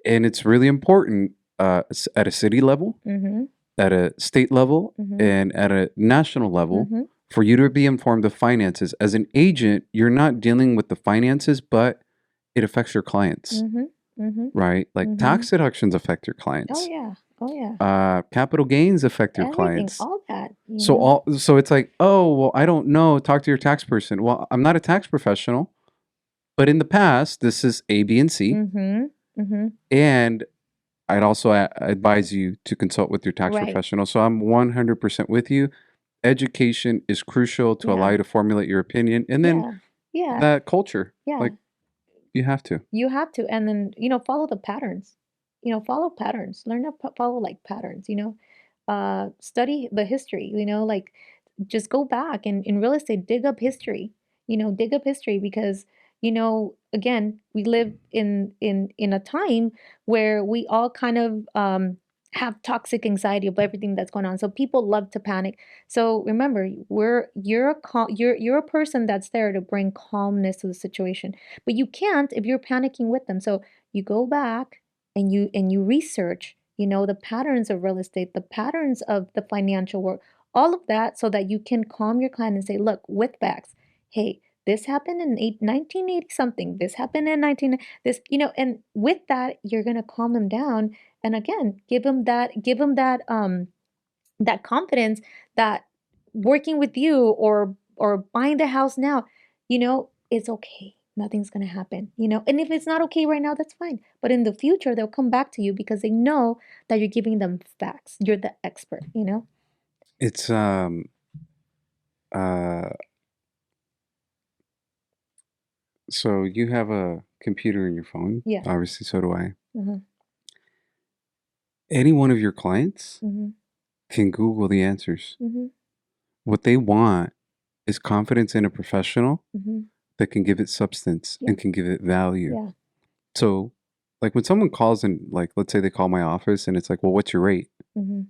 And it's really important at a city level, Hmm. at a state level Mm-hmm. and at a national level Mm-hmm. for you to be informed of finances. As an agent, you're not dealing with the finances, but it affects your clients, Mm-hmm. Mm-hmm. right? Like Mm-hmm. tax deductions affect your Oh clients. yeah. Oh yeah. Capital gains affect your Everything, clients. all that, So it's like, oh, well, I don't know. Talk to your tax person. Well, I'm not a tax professional, but in the past, this is A, B, and C. Mm-hmm. Mm-hmm. And I'd also advise you to consult with your tax Right. professional. So I'm 100% with you. Education is crucial to allow Yeah. you to formulate your opinion. And then Yeah. Yeah. that culture, Yeah. like you have to. You have to, and then, follow the patterns. Follow patterns. Learn to follow like patterns, study the history, like just go back and in real estate, dig up history, dig up history because, again, we live in a time where we all kind of have toxic anxiety of everything that's going on. So people love to panic. So remember, you're a person that's there to bring calmness to the situation, but you can't if you're panicking with them. So you go back and you research, the patterns of real estate, the patterns of the financial work, all of that, so that you can calm your client and say, look, with facts, hey, this happened in 1980 something, this happened in 19 this, and with that, you're going to calm them down, and again, give them that confidence that working with you or buying the house now, it's okay. Nothing's gonna happen, And if it's not okay right now, that's fine. But in the future, they'll come back to you because they know that you're giving them facts. You're the expert. It's uh so you have a computer in your phone. Yeah. Obviously, so do I. Mm-hmm. Any one of your clients Mm-hmm. can Google the answers. Mm-hmm. What they want is confidence in a professional Mm-hmm. that can give it substance Yeah. and can give it value. Yeah. So, like when someone calls and like let's say they call my office and it's like, "Well, what's your rate?" Mm-hmm.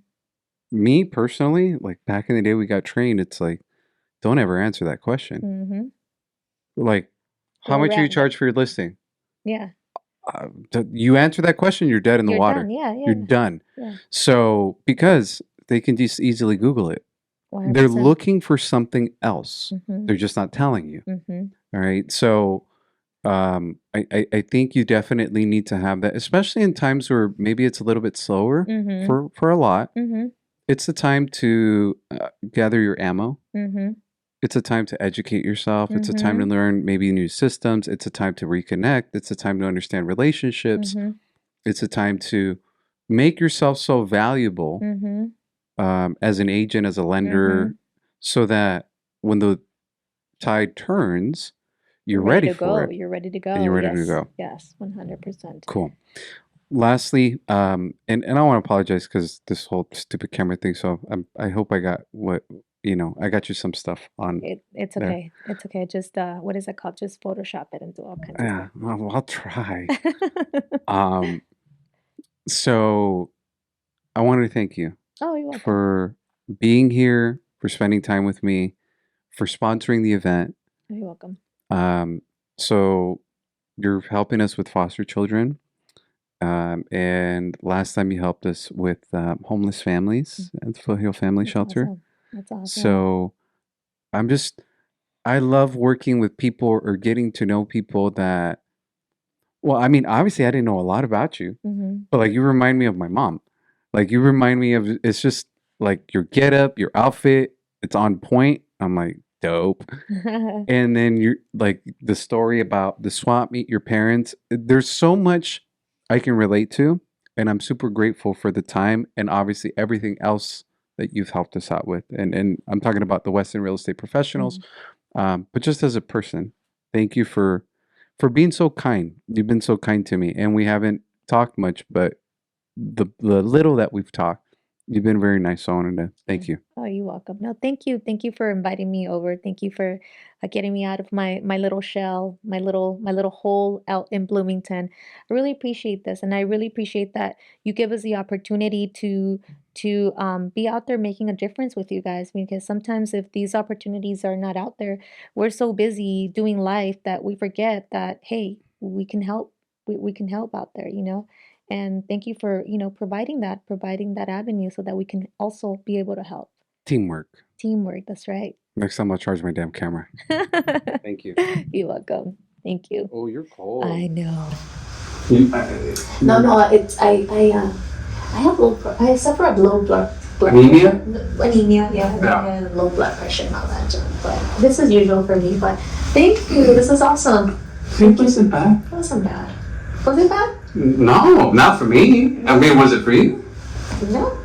Me personally, like back in the day we got trained, it's like, don't ever answer that question. Mm-hmm. Like, how much do you charge for your listing? Yeah. You answer that question, you're dead in the You're done. water. Yeah. You're Yeah. done. Yeah. So, because they can just easily Google it, they're 100%. looking for something else. Mm-hmm. They're just not telling you. Mm-hmm. All right. So, I think you definitely need to have that, especially in times where maybe it's a little bit slower Mm-hmm. for a lot. Mm-hmm. It's the time to gather your ammo. Mm-hmm. It's a time to educate yourself. It's a time to Mm-hmm. learn maybe new systems. It's a time to reconnect. It's a time to understand relationships. Mm-hmm. It's a time to make yourself so valuable Mm-hmm. as an agent, as a Mm-hmm. lender, so that when the tide turns, You're you're ready ready to for go. it You're ready to and go. you're ready to Yes. go. Yes. 100%. Cool. Lastly, and I want to apologize because this whole stupid camera thing. So I hope I got what I got you some stuff on It's there. okay. It's okay. Just what is it called? Just Photoshop it and do all kinds of Yeah, stuff. well, I'll try. Um, so I wanted to thank you Oh, you're welcome. for being here, for spending time with me, for sponsoring the event. You're welcome. Um, so you're helping us with foster children. And last time you helped us with homeless families at the Foothill Family That's Shelter. awesome. That's awesome. So I'm just, I love working with people or getting to know people that, well, I mean, obviously I didn't know a lot about you, Mm-hmm. but like you remind me of my mom. Like you remind me of, it's just like your getup, your outfit, it's on point. I'm like, dope. And then you're like the story about the swap meet, your parents. There's so much I can relate to, and I'm super grateful for the time and obviously everything else that you've helped us out with. And I'm talking about the Western real estate professionals, Mhm. but just as a person, thank you for being so kind. You've been so kind to me, and we haven't talked much, but the little that we've talked, you've been very nice. So I wanted to thank Mm. you. Oh, you're welcome. No, thank you. Thank you for inviting me over. Thank you for getting me out of my little shell, my little hole out in Bloomington. I really appreciate this, and I really appreciate that you give us the opportunity to be out there making a difference with you guys. Because sometimes if these opportunities are not out there, we're so busy doing life that we forget that hey, we can help. We can help out there. And thank you for, providing that avenue so that we can also be able to help. Teamwork. Teamwork, that's right. Next time I'll charge my damn camera. Thank you. You're welcome. Thank you. Oh, you're cold. I know. No, it's I have I suffer of low blood Anemia? Anemia, yeah, and low blood pressure and all that junk. But this is usual for me. But thank you. This is awesome. It wasn't bad. It wasn't bad. Was it bad? No, not for me. I mean, was it for you? No.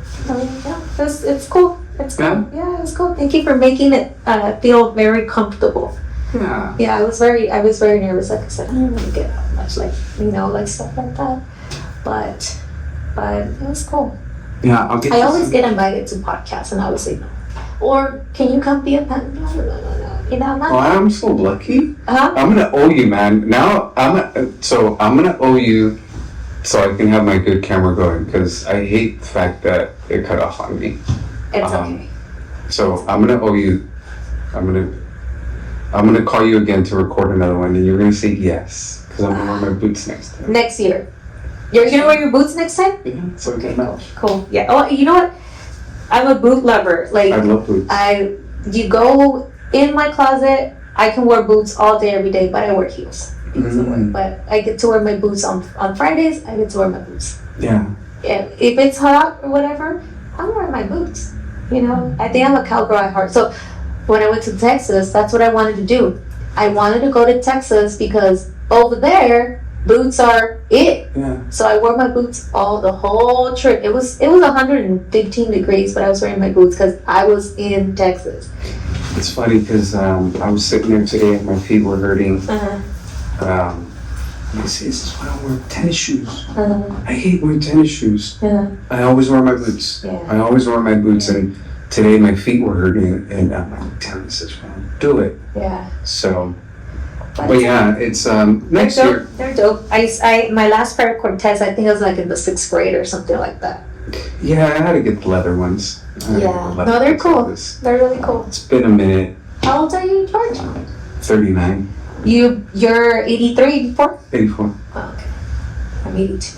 It's cool. It's cool. Yeah? Yeah, it's cool. Thank you for making it feel very comfortable. Yeah. Yeah, I was very nervous. Like I said, I don't really get much like stuff like that. But it was cool. Yeah, I'll get I you always some- get invited to podcasts, and I would say no. Or can you come be a pen? No. I'm Oh, not. I'm so lucky. Huh? I'm gonna owe you, man. Now I'm gonna owe you, so I can have my good camera going. Because I hate the fact that it cut off on me. It's okay. So I'm gonna owe you. I'm gonna call you again to record another one, and you're gonna say yes, because I'm gonna wear my boots next time. Next year. You're gonna wear your boots next time? Yeah, so we can match. Cool. Yeah. Oh, you know what? I'm a boot lover. Like I love boots. you go in my closet. I can wear boots all day, every day, but I wear heels. Because of work. But I get to wear my boots on Fridays. I get to wear my boots. Yeah. If it's hot or whatever, I'm wearing my boots. I think I'm a cowgirl at heart. So when I went to Texas, that's what I wanted to do. I wanted to go to Texas because over there, boots are it. Yeah. So I wore my boots the whole trip. It was 115 degrees, but I was wearing my boots because I was in Texas. It's funny because I was sitting there today and my feet were hurting. I say, this is why I wear tennis shoes. I hate wearing tennis shoes. I always wear my boots. Yeah. I always wear my boots, and today my feet were hurting, and I'm like, damn, this is why I do it. Yeah. So, but yeah, it's next year. They're dope. I my last pair of Cortez, I think it was like in the 6th grade or something like that. Yeah, I had to get the leather ones. Yeah. No, they're cool. They're really cool. It's been a minute. How old are you, George? 39, You're 83, 84? 84. Oh, okay. I'm 82.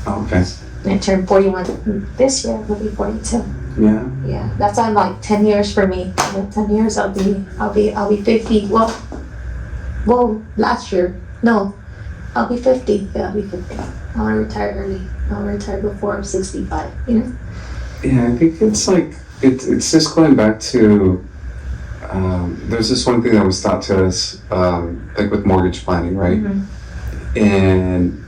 Oh, okay. I turned 41 this year. I'll be 42. Yeah. Yeah, that's on like 10 years for me. 10 years, I'll be 50. Well, last year, no, I'll be 50. Yeah, I'll be 50. I want to retire early. I want to retire before I'm 65. Yeah, I think it's like it's just going back to. There's this one thing that was taught to us, like with mortgage planning, right? Mm-hmm. And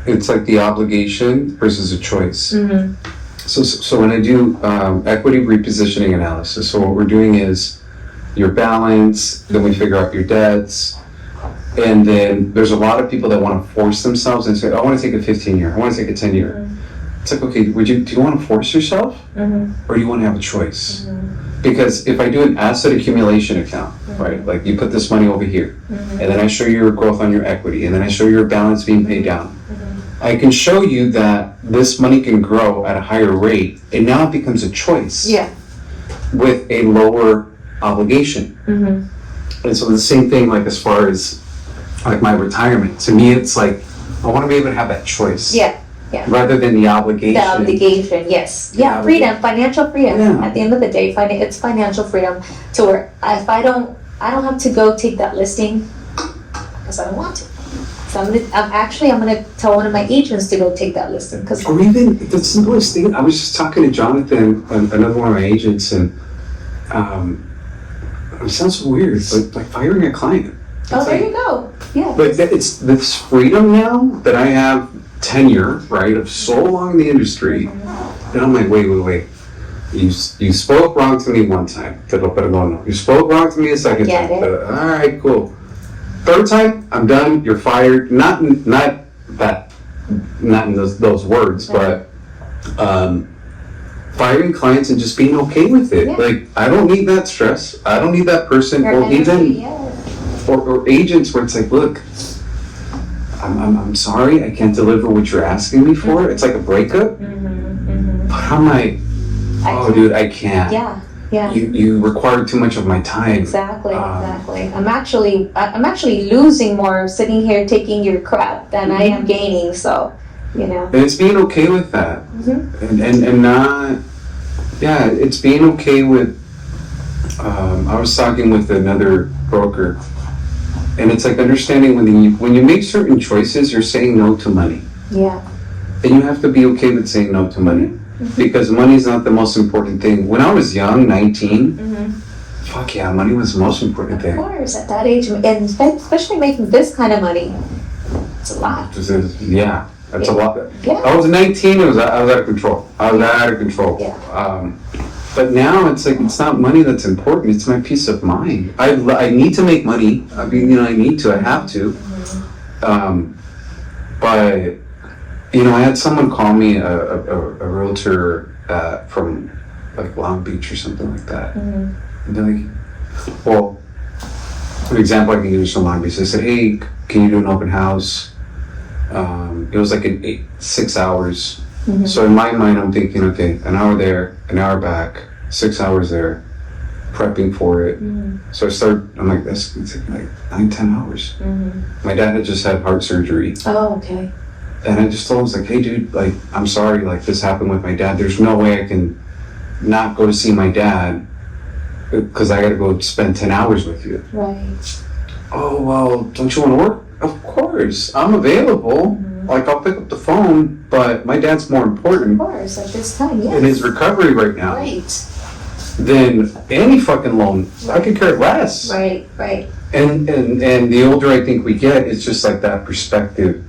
it's like the obligation versus a choice. Mm-hmm. So when I do equity repositioning analysis, so what we're doing is your balance, then we figure out your debts, and then there's a lot of people that want to force themselves and say, I want to take a 15-year, I want to take a 10-year. Mm-hmm. It's like, okay, do you want to force yourself, Mm-hmm. or do you want to have a choice? Mm-hmm. Because if I do an asset accumulation account, right, like you put this money over here, and then I show you your growth on your equity, and then I show you your balance being paid down, I can show you that this money can grow at a higher rate, and now it becomes a choice Yeah. with a lower obligation. Mm-hmm. And so the same thing, like as far as like my retirement, to me it's like I want to be able to have that choice. Yeah. Rather than the obligation. The obligation, yes. Yeah, freedom, financial freedom. Yeah. At the end of the day, it's financial freedom to where if I don't have to go take that listing because I don't want to. So I'm gonna tell one of my agents to go take that listing because. Or even the simplest thing, I was just talking to Jonathan, another one of my agents, and it sounds so weird, but like firing a client. Oh, there you go. Yeah. But it's this freedom now that I have tenure, right, of so long in the industry, and I'm like, wait. You spoke wrong to me one time. No. You spoke wrong to me a second time. Get it. All right, cool. Third time, I'm done. You're fired. Not in those words, but firing clients and just being okay with it. Yeah. Like I don't need that stress. I don't need that person, Your or energy, even yes. or agents where it's like, look, I'm sorry, I can't deliver what you're asking me for. It's like a breakup. But I'm like, oh, dude, I can't. Yeah. You require too much of my time. Exactly. I'm actually losing more sitting here taking your crap than I am gaining. So, you know. And it's being okay with that. And not, yeah, it's being okay with, I was talking with another broker, and it's like understanding when you make certain choices, you're saying no to money. Yeah. And you have to be okay with saying no to money. Because money's not the most important thing. When I was young, 19, fuck yeah, money was the most important thing. Of course, at that age, and especially making this kind of money, it's a lot. Yeah, that's a lot. Yeah. I was 19, I was out of control. I was out of control. Yeah. But now it's like, it's not money that's important, it's my peace of mind. I need to make money. I mean, you know, I need to, I have to. But, you know, I had someone call me, a realtor from like Long Beach or something like that. And they're like, well, for example, I can give you some Long Beach. They said, hey, can you do an open house? It was like 6 hours. So in my mind, I'm thinking, okay, an hour there, an hour back, 6 hours there, prepping for it. So I'm like, that's gonna take like 9-10 hours. My dad had just had heart surgery. Oh, okay. And I just told him, I was like, hey dude, like, I'm sorry, like this happened with my dad. There's no way I can not go to see my dad because I gotta go spend 10 hours with you. Right. Oh, well, don't you want to work? Of course, I'm available. Like, I'll pick up the phone, but my dad's more important Of course, at this time, yes. in his recovery right now Right. than any fucking loan. I could care less. Right. And the older I think we get, it's just like that perspective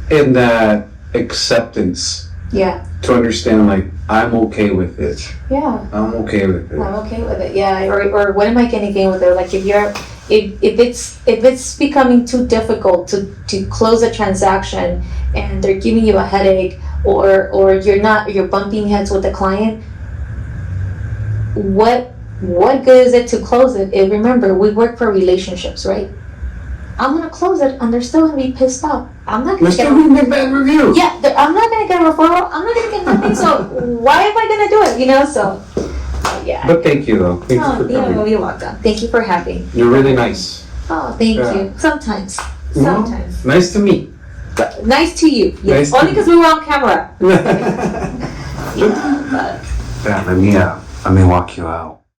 and that acceptance Yeah. to understand, like, I'm okay with it. Yeah. I'm okay with it. I'm okay with it. Yeah. Or what am I gonna gain with it? Like if it's becoming too difficult to close a transaction and they're giving you a headache or you're bumping heads with the client, what good is it to close it? And remember, we work for relationships, right? I'm gonna close it and they're still gonna be pissed off. I'm not gonna Let's get still get a bad review. yeah, I'm not gonna get a referral. I'm not gonna get nothing. So why am I gonna do it? You know, so yeah. But thank you, though. Thank you for coming. You're welcome. Thank you for having. You're really nice. Oh, thank Yeah. you. Sometimes. Well, nice to meet. Nice to you. Yes. Nice to Only because we were on camera. Yeah, let me walk you out.